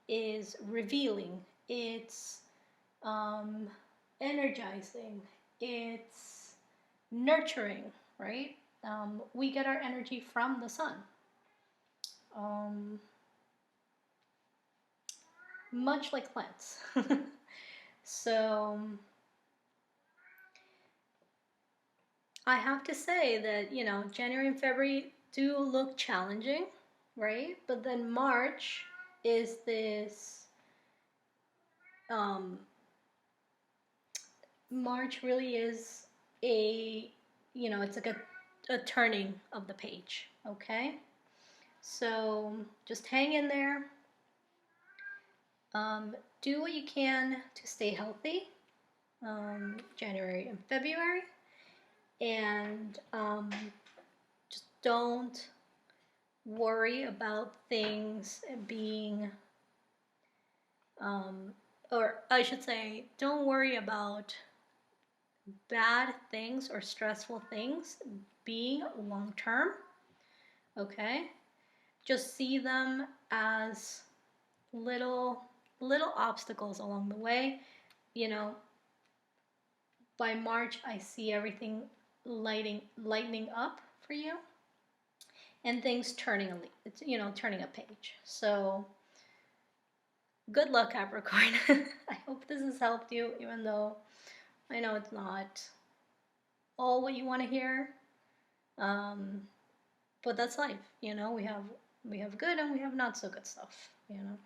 is revealing, it's energizing, it's nurturing, right? We get our energy from the sun. Much like plants. So I have to say that, you know, January and February do look challenging, right? But then March is this, March really is a, you know, it's like a turning of the page, okay? So just hang in there. Do what you can to stay healthy, January and February. And just don't worry about things being, or I should say, don't worry about bad things or stressful things being long term, okay? Just see them as little obstacles along the way. You know, by March I see everything lightening up for you, and things turning a page. So good luck, Capricorn. I hope this has helped you, even though I know it's not all what you want to hear. But that's life, you know. We have good and we have not so good stuff, you know.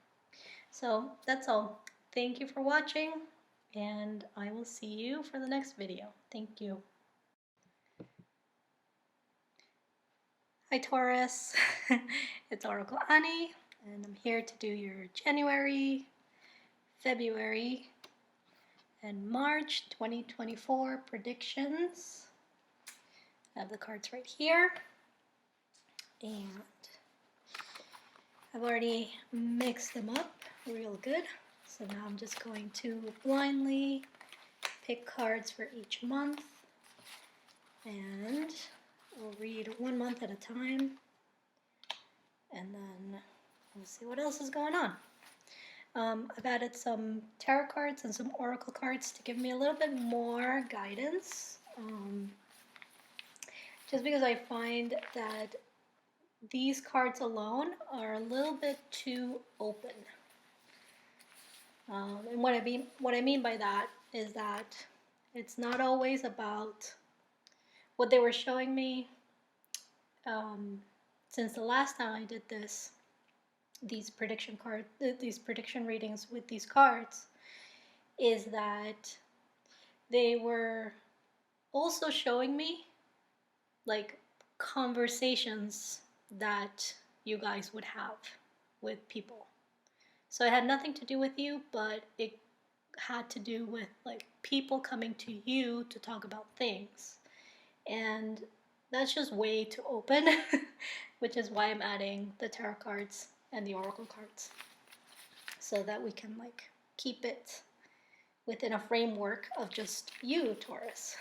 So that's all. Thank you for watching, and I will see you for the next video. Thank you. Hi Taurus, it's Oracle Anie, and I'm here to do your January, February, and March 2024 predictions. I have the cards right here, and I've already mixed them up real good. So now I'm just going to blindly pick cards for each month, and we'll read 1 month at a time, and then we'll see what else is going on. I've added some tarot cards and some oracle cards to give me a little bit more guidance, just because I find that these cards alone are a little bit too open. And what I mean by that is that it's not always about what they were showing me. Since the last time I did these prediction readings with these cards, is that they were also showing me like conversations that you guys would have with people. So it had nothing to do with you, but it had to do with like people coming to you to talk about things. And that's just way too open, which is why I'm adding the tarot cards and the oracle cards, so that we can like keep it within a framework of just you, Taurus.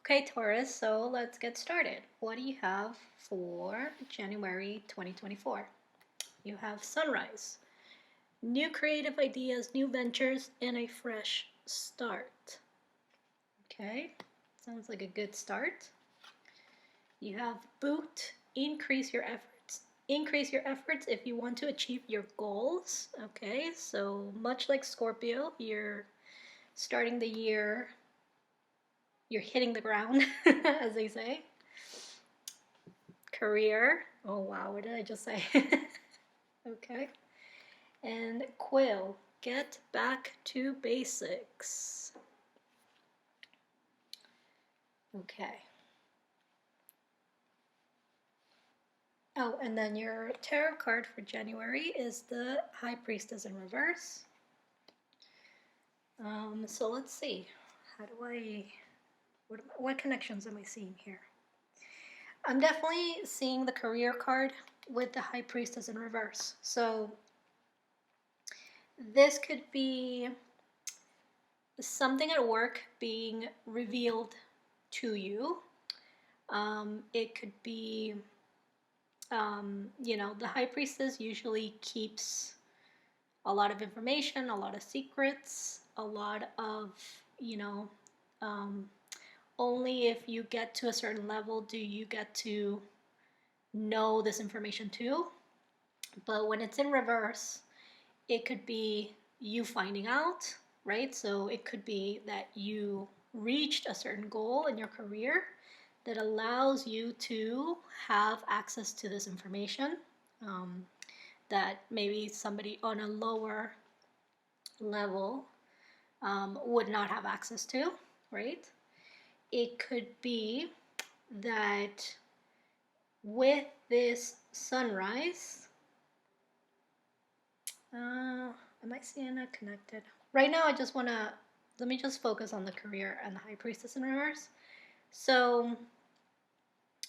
Okay, Taurus, so let's get started. What do you have for January 2024? You have sunrise, new creative ideas, new ventures, and a fresh start. Okay, sounds like a good start. You have boot, increase your efforts. Increase your efforts if you want to achieve your goals. Okay, so much like Scorpio, you're starting the year, you're hitting the ground, as they say. Career. Oh wow, what did I just say? Okay. And Quill, get back to basics. Okay. Oh, and then your tarot card for January is the High Priestess in reverse. So let's see. How do what connections am I seeing here? I'm definitely seeing the career card with the High Priestess in reverse. So this could be something at work being revealed to you. It could be, the High Priestess usually keeps a lot of information, a lot of secrets, a lot of, um, only if you get to a certain level do you get to know this information too. But when it's in reverse, it could be you finding out, right? So it could be that you reached a certain goal in your career that allows you to have access to this information that maybe somebody on a lower level would not have access to, right? It could be that with this sunrise, am I seeing it connected? Right now, let me just focus on the career and the High Priestess in reverse. So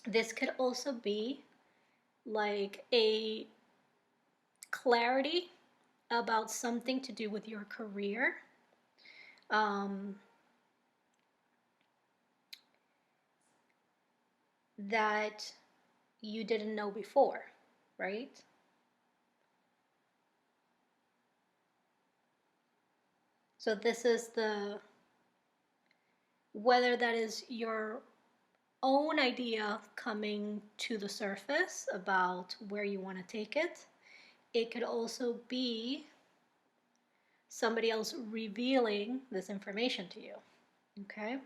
this could also be like a clarity about something to do with your career. That you didn't know before, right? So this is whether that is your own idea coming to the surface about where you want to take it. It could also be somebody else revealing this information to you, okay?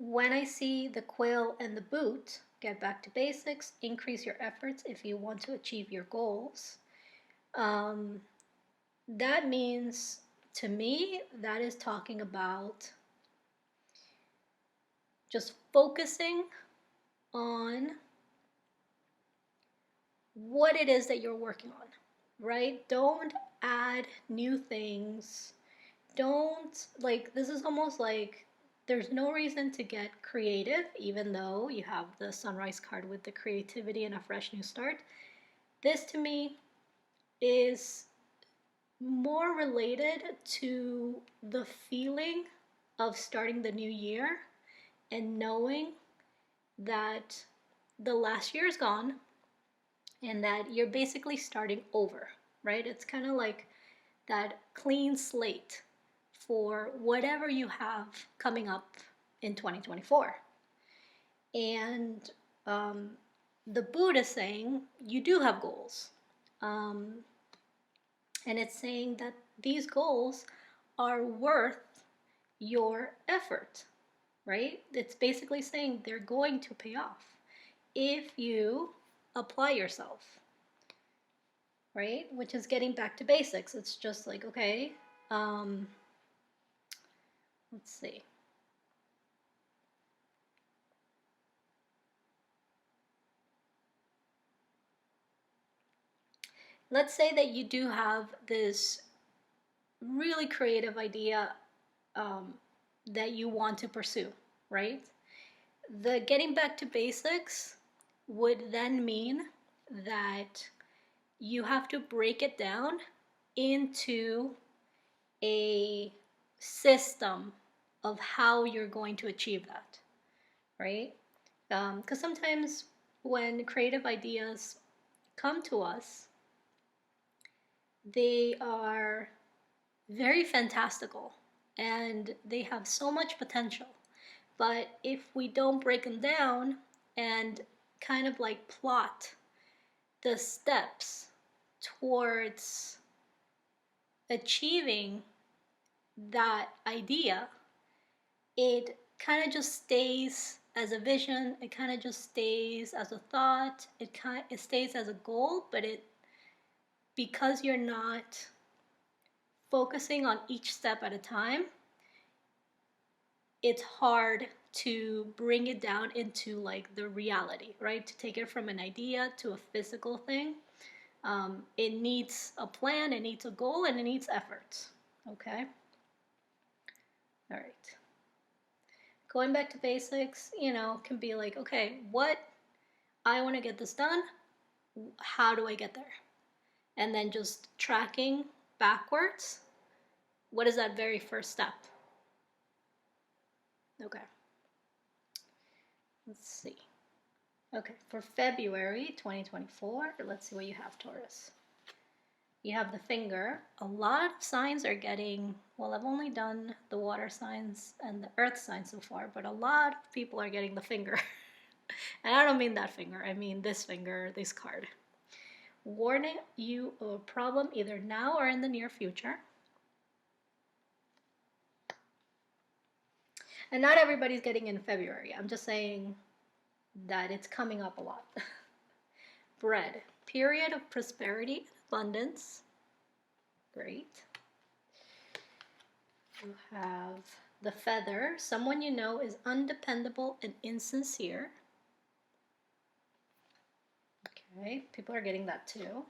When I see the quill and the boot, get back to basics, increase your efforts if you want to achieve your goals. That means, to me, that is talking about just focusing on what it is that you're working on, right? Don't add new things. Don't, like, this is almost like there's no reason to get creative, even though you have the sunrise card with the creativity and a fresh new start. This, to me, is more related to the feeling of starting the new year and knowing that the last year is gone and that you're basically starting over, right? It's kind of like that clean slate for whatever you have coming up in 2024. And the Buddha is saying you do have goals. And it's saying that these goals are worth your effort, right? It's basically saying they're going to pay off if you apply yourself, right? Which is getting back to basics. It's just like, okay, let's see. Let's say that you do have this really creative idea that you want to pursue, right? The getting back to basics would then mean that you have to break it down into a system of how you're going to achieve that, right? Because sometimes when creative ideas come to us, they are very fantastical and they have so much potential. But if we don't break them down and kind of like plot the steps towards achieving that idea, it kind of just stays as a vision, it kind of just stays as a thought, it stays as a goal, but because you're not focusing on each step at a time, it's hard to bring it down into like the reality, right? To take it from an idea to a physical thing. It needs a plan, it needs a goal, and it needs effort. Okay? All right. Going back to basics, can be like, okay, what I want to get this done, how do I get there? And then just tracking backwards. What is that very first step? Okay. Let's see. Okay, for February 2024, let's see what you have, Taurus. You have the finger. A lot of signs are getting, well, I've only done the water signs and the earth signs so far, but a lot of people are getting the finger. And I don't mean that finger, I mean this finger, this card. Warning you of a problem either now or in the near future. And not everybody's getting in February. I'm just saying that it's coming up a lot. Bread. Period of prosperity and abundance. Great. You have the feather. Someone you know is undependable and insincere. Okay, people are getting that too.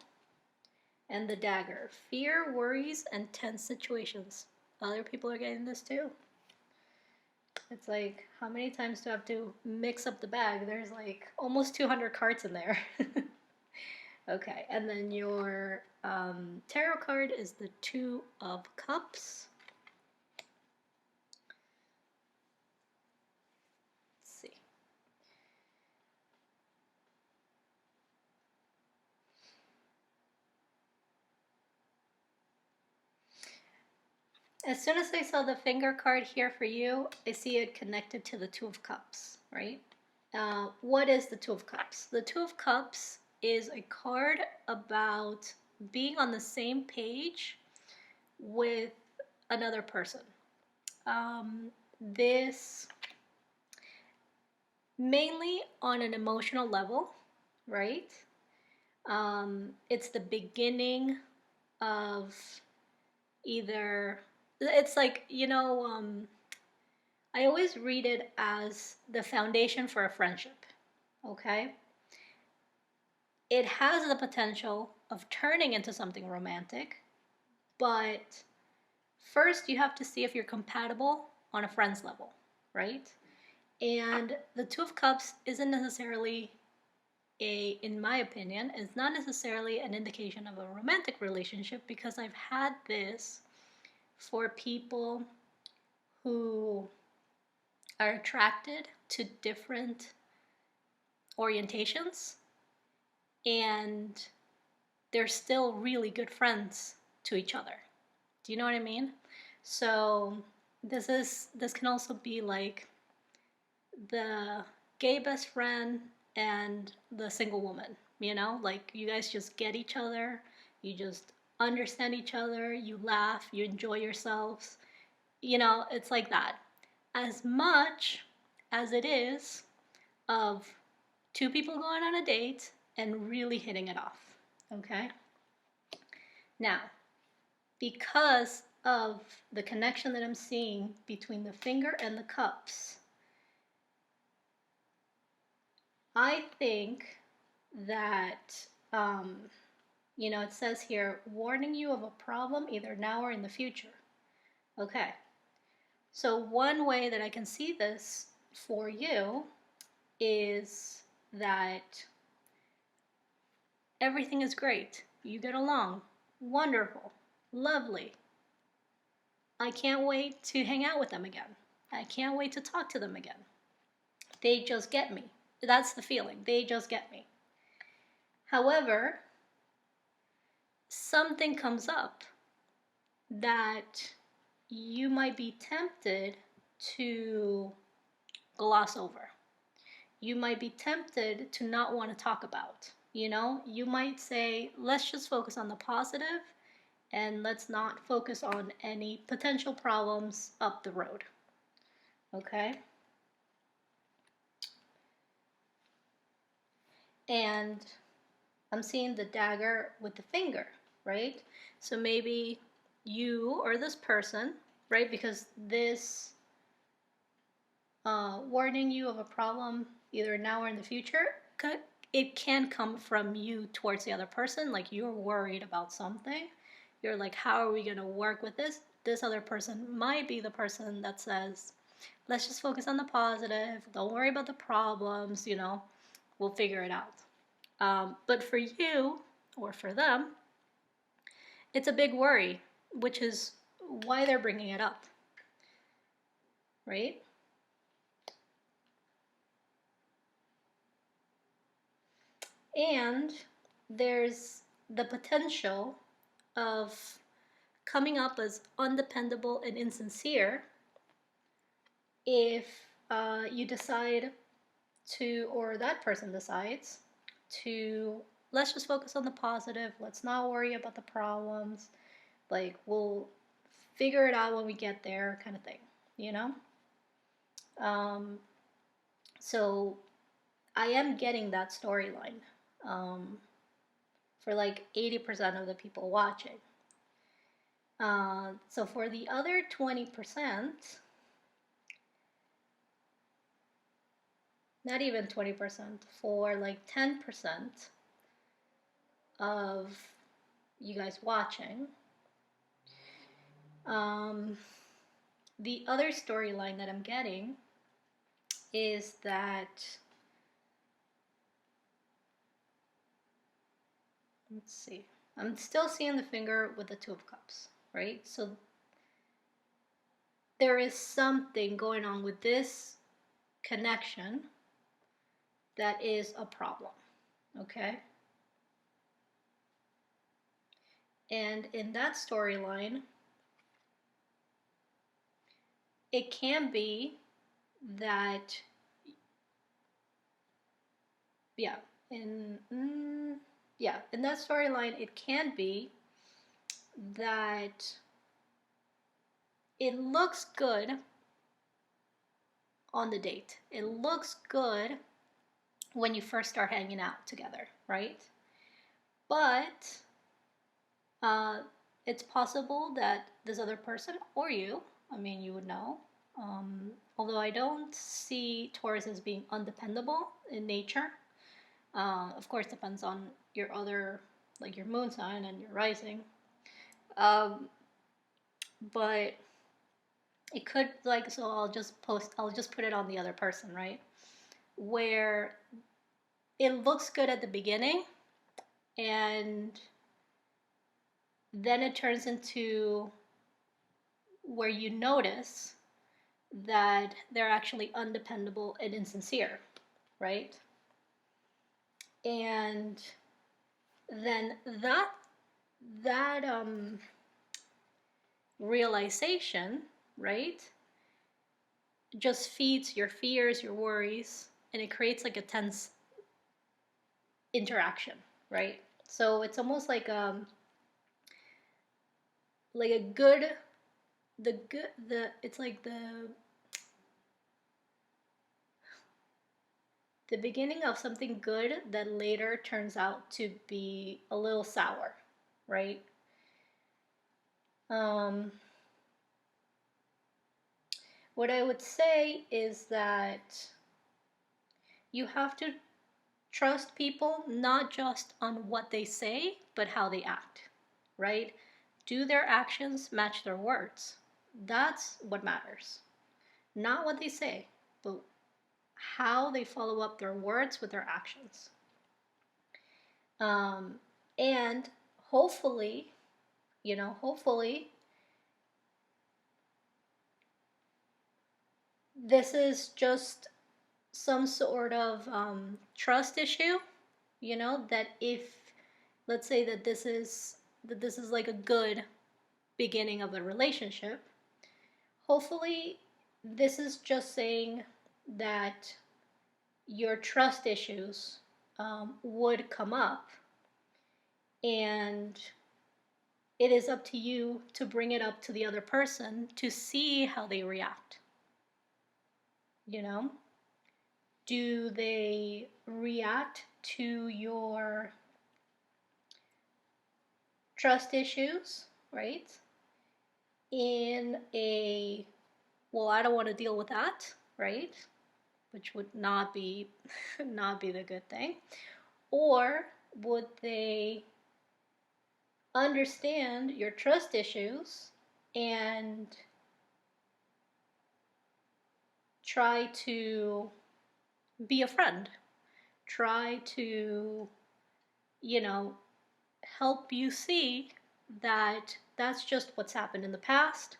And the dagger. Fear, worries, and tense situations. Other people are getting this too. It's like, how many times do I have to mix up the bag? There's like almost 200 cards in there. Okay, and then your tarot card is the Two of Cups. Let's see. As soon as I saw the finger card here for you, I see it connected to the Two of Cups, right? What is the Two of Cups? The Two of Cups is a card about being on the same page with another person. This mainly on an emotional level, right? It's the beginning of either, it's like, I always read it as the foundation for a friendship, okay? It has the potential of turning into something romantic, but first you have to see if you're compatible on a friend's level, right? And the Two of Cups isn't necessarily in my opinion, is not necessarily an indication of a romantic relationship, because I've had this for people who are attracted to different orientations and they're still really good friends to each other. Do you know what I mean? So this can also be like the gay best friend and the single woman, like you guys just get each other, you just understand each other, you laugh, you enjoy yourselves, it's like that. As much as it is of two people going on a date and really hitting it off, okay? Now, because of the connection that I'm seeing between the finger and the cups, I think that, it says here, warning you of a problem either now or in the future. Okay, so one way that I can see this for you is that everything is great. You get along. Wonderful. Lovely. I can't wait to hang out with them again. I can't wait to talk to them again. They just get me. That's the feeling. They just get me. However, something comes up that you might be tempted to gloss over. You might be tempted to not want to talk about. You might say, let's just focus on the positive and let's not focus on any potential problems up the road. Okay? And I'm seeing the dagger with the finger, right? So maybe you or this person, right? Because this warning you of a problem either now or in the future. It can come from you towards the other person, like you're worried about something. You're like, how are we going to work with this? This other person might be the person that says, let's just focus on the positive. Don't worry about the problems, we'll figure it out. But for you or for them, it's a big worry, which is why they're bringing it up, right? And there's the potential of coming up as undependable and insincere if you decide to, or that person decides to, let's just focus on the positive, let's not worry about the problems, like we'll figure it out when we get there, kind of thing, so I am getting that storyline for like 80% of the people watching. So for the other 20%, not even 20%, for like 10% of you guys watching, the other storyline that I'm getting is that, let's see, I'm still seeing the finger with the Two of Cups, right? So there is something going on with this connection that is a problem, okay? And in that storyline, it can be that, in that storyline, it can be that it looks good on the date. It looks good when you first start hanging out together, right? But it's possible that this other person, or you, you would know, although I don't see Taurus as being undependable in nature. Of course, depends on your other, like your moon sign and your rising. But it could, like, so I'll just put it on the other person, right? Where it looks good at the beginning and then it turns into where you notice that they're actually undependable and insincere, right? And then that realization, right, just feeds your fears, your worries, and it creates like a tense interaction, right? So it's almost like a good, it's like the beginning of something good that later turns out to be a little sour, right? What I would say is that you have to trust people not just on what they say, but how they act, right? Do their actions match their words? That's what matters. Not what they say, but how they follow up their words with their actions. And hopefully, this is just some sort of trust issue, that if, let's say that this is like a good beginning of a relationship, hopefully this is just saying that your trust issues would come up, and it is up to you to bring it up to the other person to see how they react. Do they react to your trust issues, right, in a, well, I don't want to deal with that, right? Which would not be not be the good thing. Or would they understand your trust issues and try to be a friend? Try to, you know, help you see that that's just what's happened in the past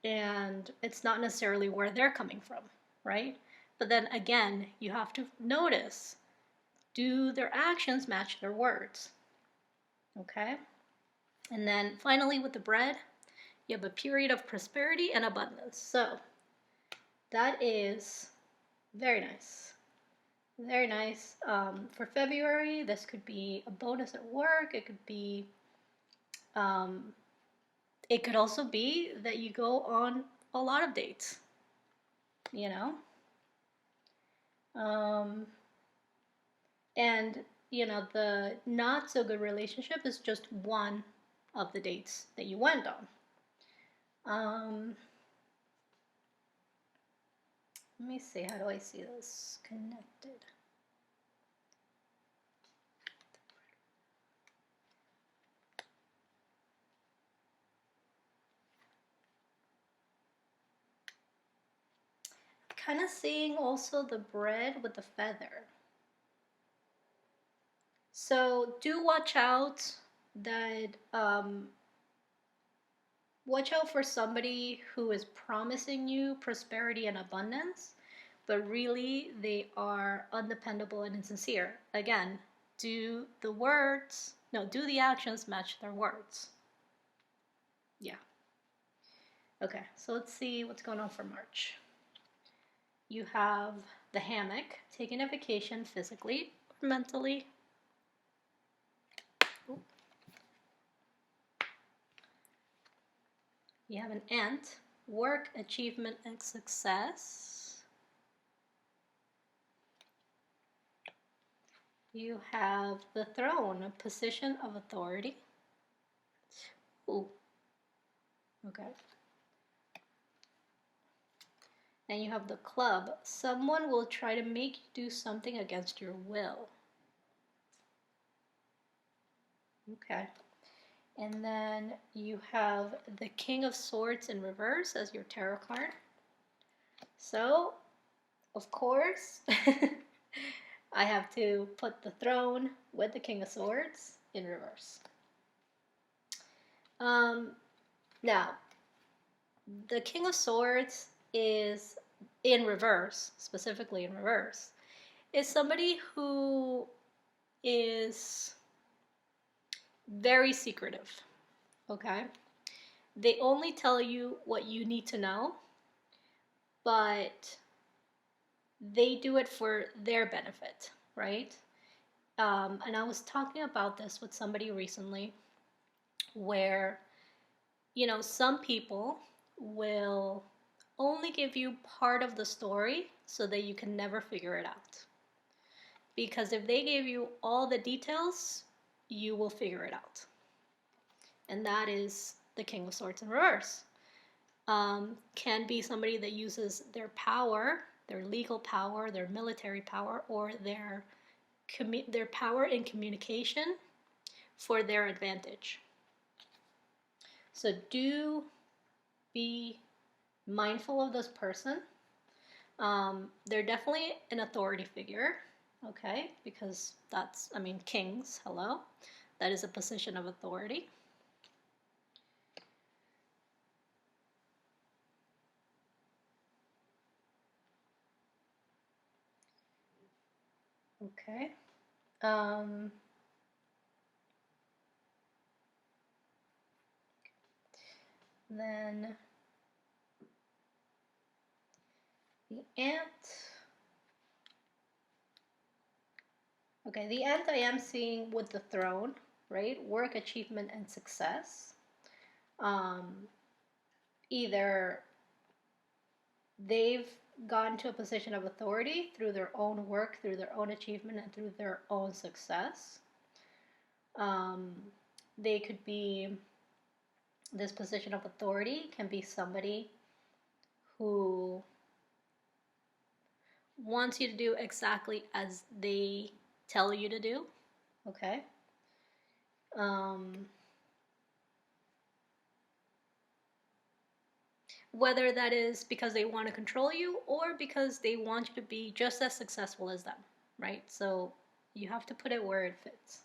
and it's not necessarily where they're coming from, right? But then again, you have to notice, do their actions match their words? Okay? And then finally, with the bread, you have a period of prosperity and abundance. So that is very nice. Very nice. For February, this could be a bonus at work. Um, it could also be that you go on a lot of dates, you know? And, the not so good relationship is just one of the dates that you went on. Let me see, how do I see this connected? Kind of seeing also the bread with the feather. So do watch out that watch out for somebody who is promising you prosperity and abundance, but really they are undependable and insincere. Again, do the actions match their words? Yeah. Okay, so let's see what's going on for March. You have the hammock, taking a vacation physically or mentally. Ooh. You have an ant, work, achievement, and success. You have the throne, a position of authority. Ooh. Okay. And you have the club. Someone will try to make you do something against your will. Okay. And then you have the King of Swords in reverse as your tarot card. So, of course, I have to put the throne with the King of Swords in reverse. Now, the King of Swords is in reverse, specifically in reverse, is somebody who is very secretive, okay? They only tell you what you need to know, but they do it for their benefit, right? And I was talking about this with somebody recently where, some people will only give you part of the story so that you can never figure it out. Because if they gave you all the details, you will figure it out. And that is the King of Swords in reverse. Can be somebody that uses their power, their legal power, their military power, or their power in communication for their advantage. So do be mindful of this person. They're definitely an authority figure, okay? Because kings, hello. That is a position of authority. Okay. Then the ant. Okay, the ant I am seeing with the throne, right? Work, achievement, and success. Either they've gone to a position of authority through their own work, through their own achievement, and through their own success. They could be, this position of authority can be somebody who wants you to do exactly as they tell you to do. Okay. Whether that is because they want to control you or because they want you to be just as successful as them, right? So you have to put it where it fits.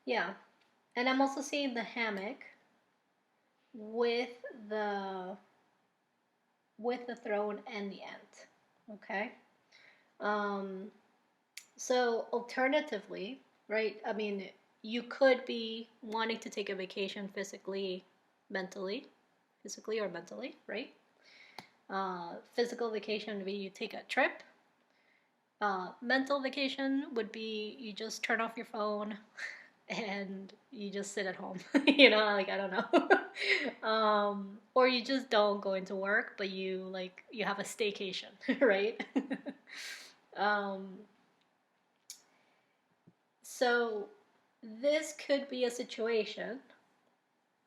Yeah. And I'm also seeing the hammock with the throne and the ant. Okay. Um, so alternatively, right? I mean, you could be wanting to take a vacation physically or mentally, right? Physical vacation would be you take a trip. Mental vacation would be you just turn off your phone and you just sit at home. You know, like I don't know. Or you just don't go into work, but you have a staycation, right? um, so this could be a situation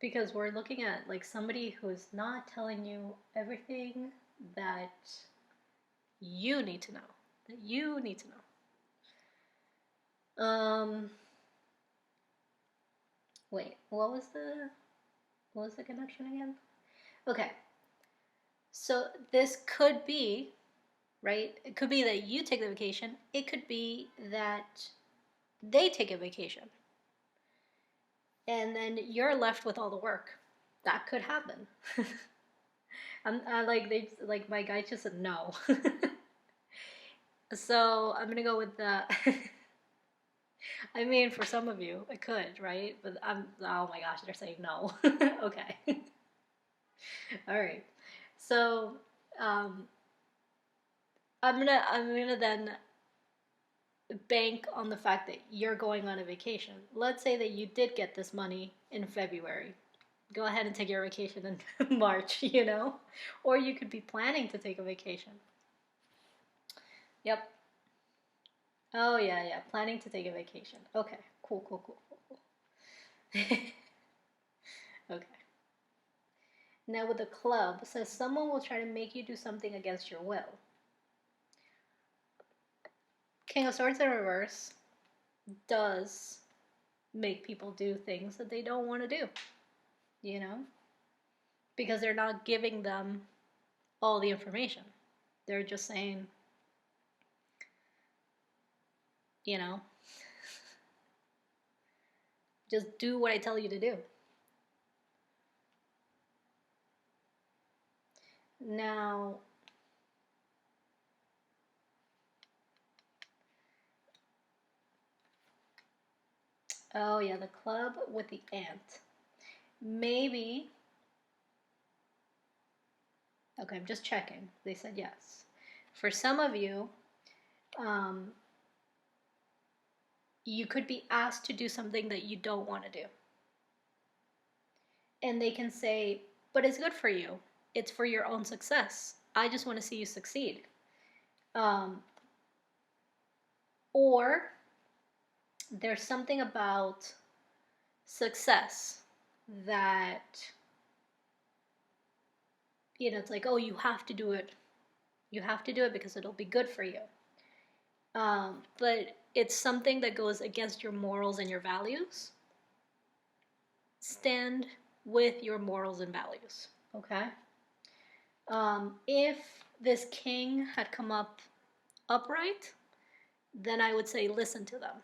because we're looking at like somebody who's not telling you everything that you need to know. That you need to know. Wait, what was the connection again? Okay. So this could be, right? It could be that you take the vacation. It could be that they take a vacation. And then you're left with all the work. That could happen. My guy just said no. So I'm gonna go with the. I mean, for some of you, it could, right? But oh my gosh, they're saying no. Okay. All right. So, um, I'm gonna then bank on the fact that you're going on a vacation. Let's say that you did get this money in February. Go ahead and take your vacation in March, you know? Or you could be planning to take a vacation. Yep. Oh, yeah, yeah. Planning to take a vacation. Okay. Cool, cool, cool, cool, cool. Okay. Now with the club, it says someone will try to make you do something against your will. King of Swords in reverse does make people do things that they don't want to do, you know? Because they're not giving them all the information. They're just saying, you know, just do what I tell you to do. Now, oh yeah, the club with the ant. Maybe, okay, I'm just checking. They said yes. For some of you, um, you could be asked to do something that you don't want to do. And they can say, but it's good for you. It's for your own success. I just want to see you succeed. Um, or there's something about success that, you know, it's like, oh, you have to do it. You have to do it because it'll be good for you. But it's something that goes against your morals and your values. Stand with your morals and values, okay? If this king had come up upright, then I would say listen to them.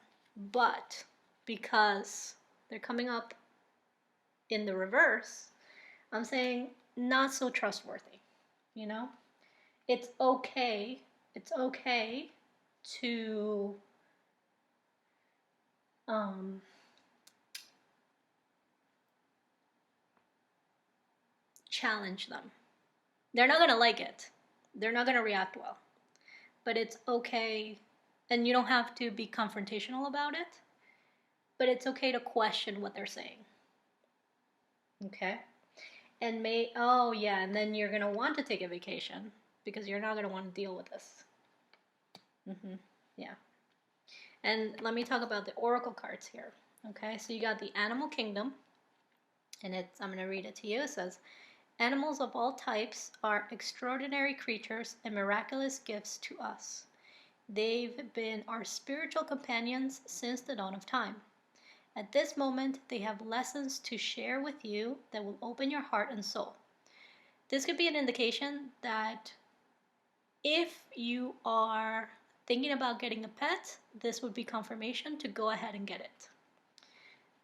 But because they're coming up in the reverse, I'm saying not so trustworthy, you know? It's okay to challenge them. They're not going to like it. They're not going to react well. But it's okay, and you don't have to be confrontational about it, but it's okay to question what they're saying. Okay? And oh yeah, and then you're going to want to take a vacation because you're not going to want to deal with this. Yeah. And let me talk about the oracle cards here. Okay, so you got the animal kingdom, and I'm going to read it to you. It says, animals of all types are extraordinary creatures and miraculous gifts to us. They've been our spiritual companions since the dawn of time. At this moment, they have lessons to share with you that will open your heart and soul. This could be an indication that if you are thinking about getting a pet, this would be confirmation to go ahead and get it.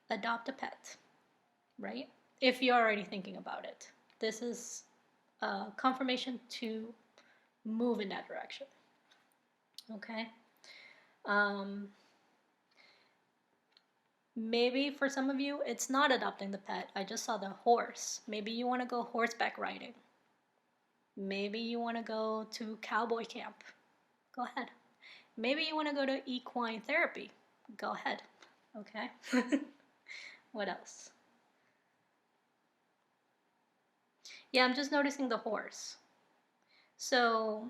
Adopt a pet, right? If you're already thinking about it. This is confirmation to move in that direction. Okay? Maybe for some of you, it's not adopting the pet. I just saw the horse. Maybe you want to go horseback riding. Maybe you want to go to cowboy camp. Go ahead. Maybe you want to go to equine therapy. Go ahead. Okay? What else? Yeah, I'm just noticing the horse. So,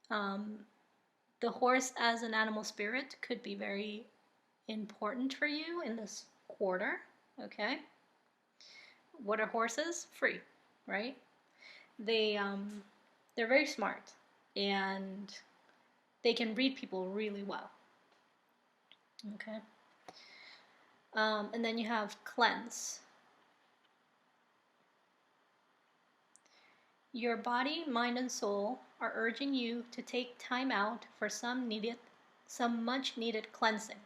the horse as an animal spirit could be very important for you in this quarter. Okay? What are horses? Free, right? They're very smart, and they can read people really well. Okay. And then you have cleanse. Your body, mind, and soul are urging you to take time out for some much needed cleansing.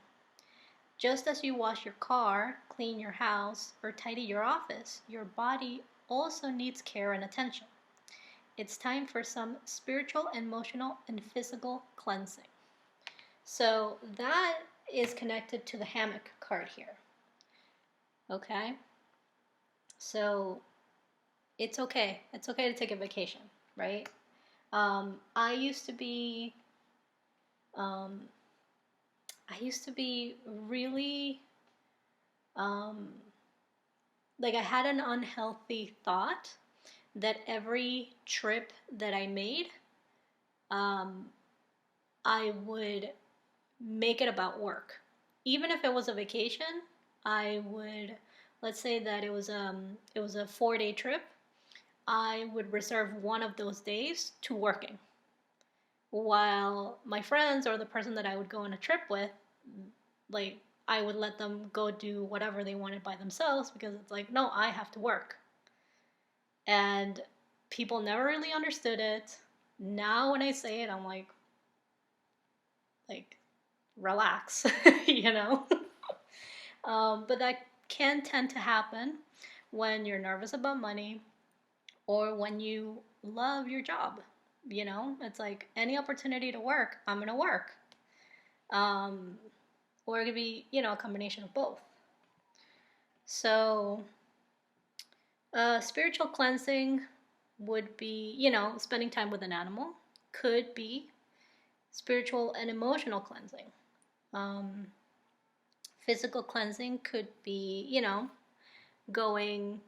Just as you wash your car, clean your house, or tidy your office, your body also needs care and attention. It's time for some spiritual, emotional, and physical cleansing. So that is connected to the hammock card here. Okay? So it's okay. It's okay to take a vacation, right? I used to be really like I had an unhealthy thought that every trip that I made, I would make it about work. Even if it was a vacation, I would, let's say that it was a 4-day trip, I would reserve one of those days to working. While my friends or the person that I would go on a trip with, like, I would let them go do whatever they wanted by themselves because it's like, no, I have to work. And people never really understood it. Now when I say it, I'm like relax, you know? But that can tend to happen when you're nervous about money or when you love your job. You know, it's like any opportunity to work, I'm going to work. Or it could be, you know, a combination of both. So, spiritual cleansing would be, you know, spending time with an animal. Could be spiritual and emotional cleansing. Physical cleansing could be, you know, going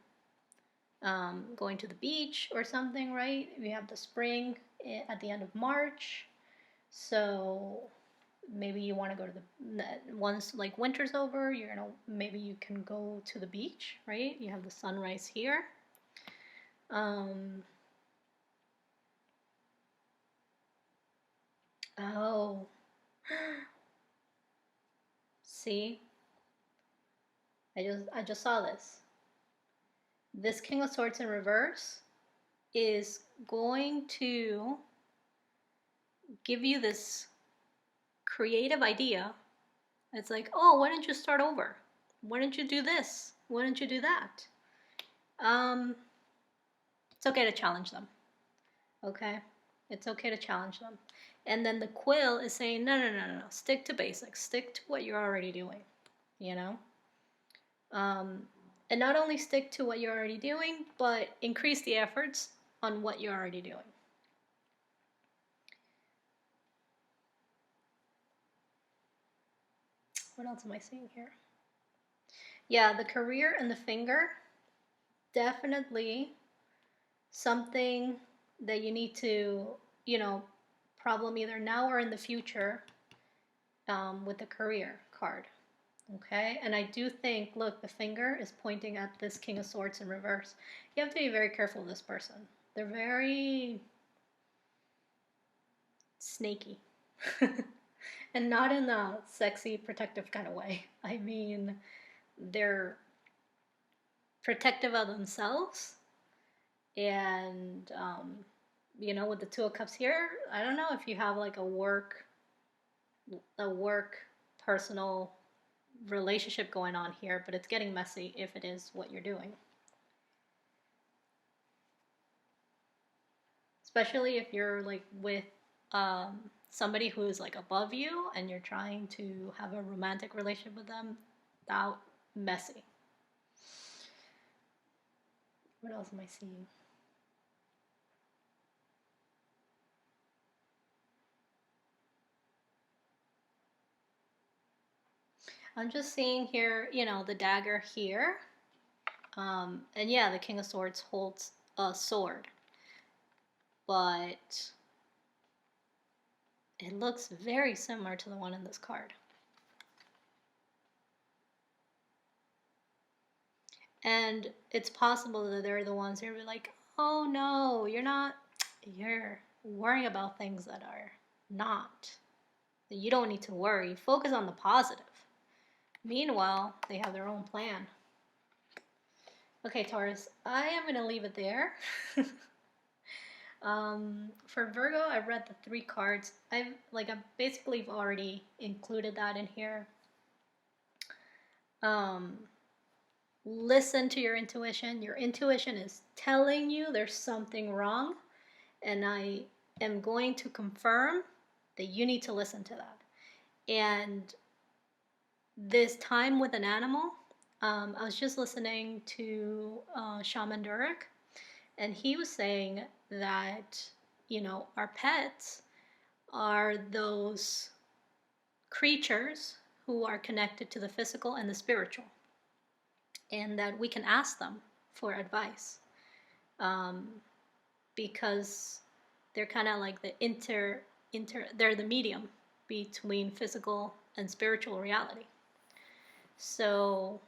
to the beach or something, right? We have the spring at the end of March, so maybe you want to go to once like winter's over, maybe you can go to the beach, right? You have the sunrise here. Oh, see, I just saw this. This King of Swords in reverse is going to give you this creative idea. It's like, oh, why don't you start over? Why don't you do this? Why don't you do that? It's okay to challenge them. Okay? It's okay to challenge them. And then the quill is saying, no. Stick to basics. Stick to what you're already doing. You know? And not only stick to what you're already doing, but increase the efforts on what you're already doing. What else am I seeing here? Yeah, the career and the finger, definitely something that you need to, problem either now or in the future. with the career card. Okay, and I do think, look, the finger is pointing at this King of Swords in reverse. You have to be very careful of this person. They're very snaky. And not in a sexy, protective kind of way. I mean, they're protective of themselves. And, you know, with the Two of Cups here, I don't know if you have like a work personal relationship going on here, but it's getting messy if it is what you're doing. Especially if you're like with somebody who is like above you and you're trying to have a romantic relationship with them, that messy. What else am I seeing? I'm just seeing here, you know, the dagger here. And yeah, the King of Swords holds a sword. But it looks very similar to the one in this card. And it's possible that they're the ones who are like, oh no, you're worrying about things that are not. You don't need to worry. Focus on the positive. Meanwhile, they have their own plan. Okay, Taurus, I am going to leave it there. For Virgo, I read the 3 cards. I basically already included that in here. Listen to your intuition. Your intuition is telling you there's something wrong, and I am going to confirm that you need to listen to that. And this time with an animal, I was just listening to Shaman Durek, and he was saying that, you know, our pets are those creatures who are connected to the physical and the spiritual, and that we can ask them for advice, because they're kind of like the they're the medium between physical and spiritual reality. So,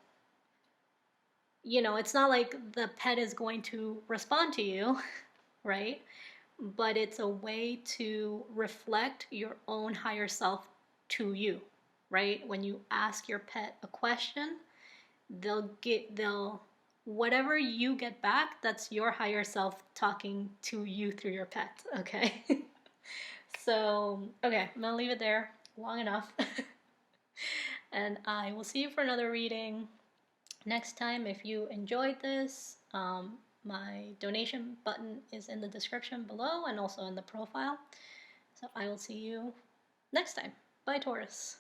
you know, it's not like the pet is going to respond to you, right? But it's a way to reflect your own higher self to you, right? When you ask your pet a question, they'll whatever you get back, that's your higher self talking to you through your pet, okay? So, okay, I'm gonna leave it there long enough. And I will see you for another reading next time. If you enjoyed this, my donation button is in the description below and also in the profile. So I will see you next time. Bye, Taurus.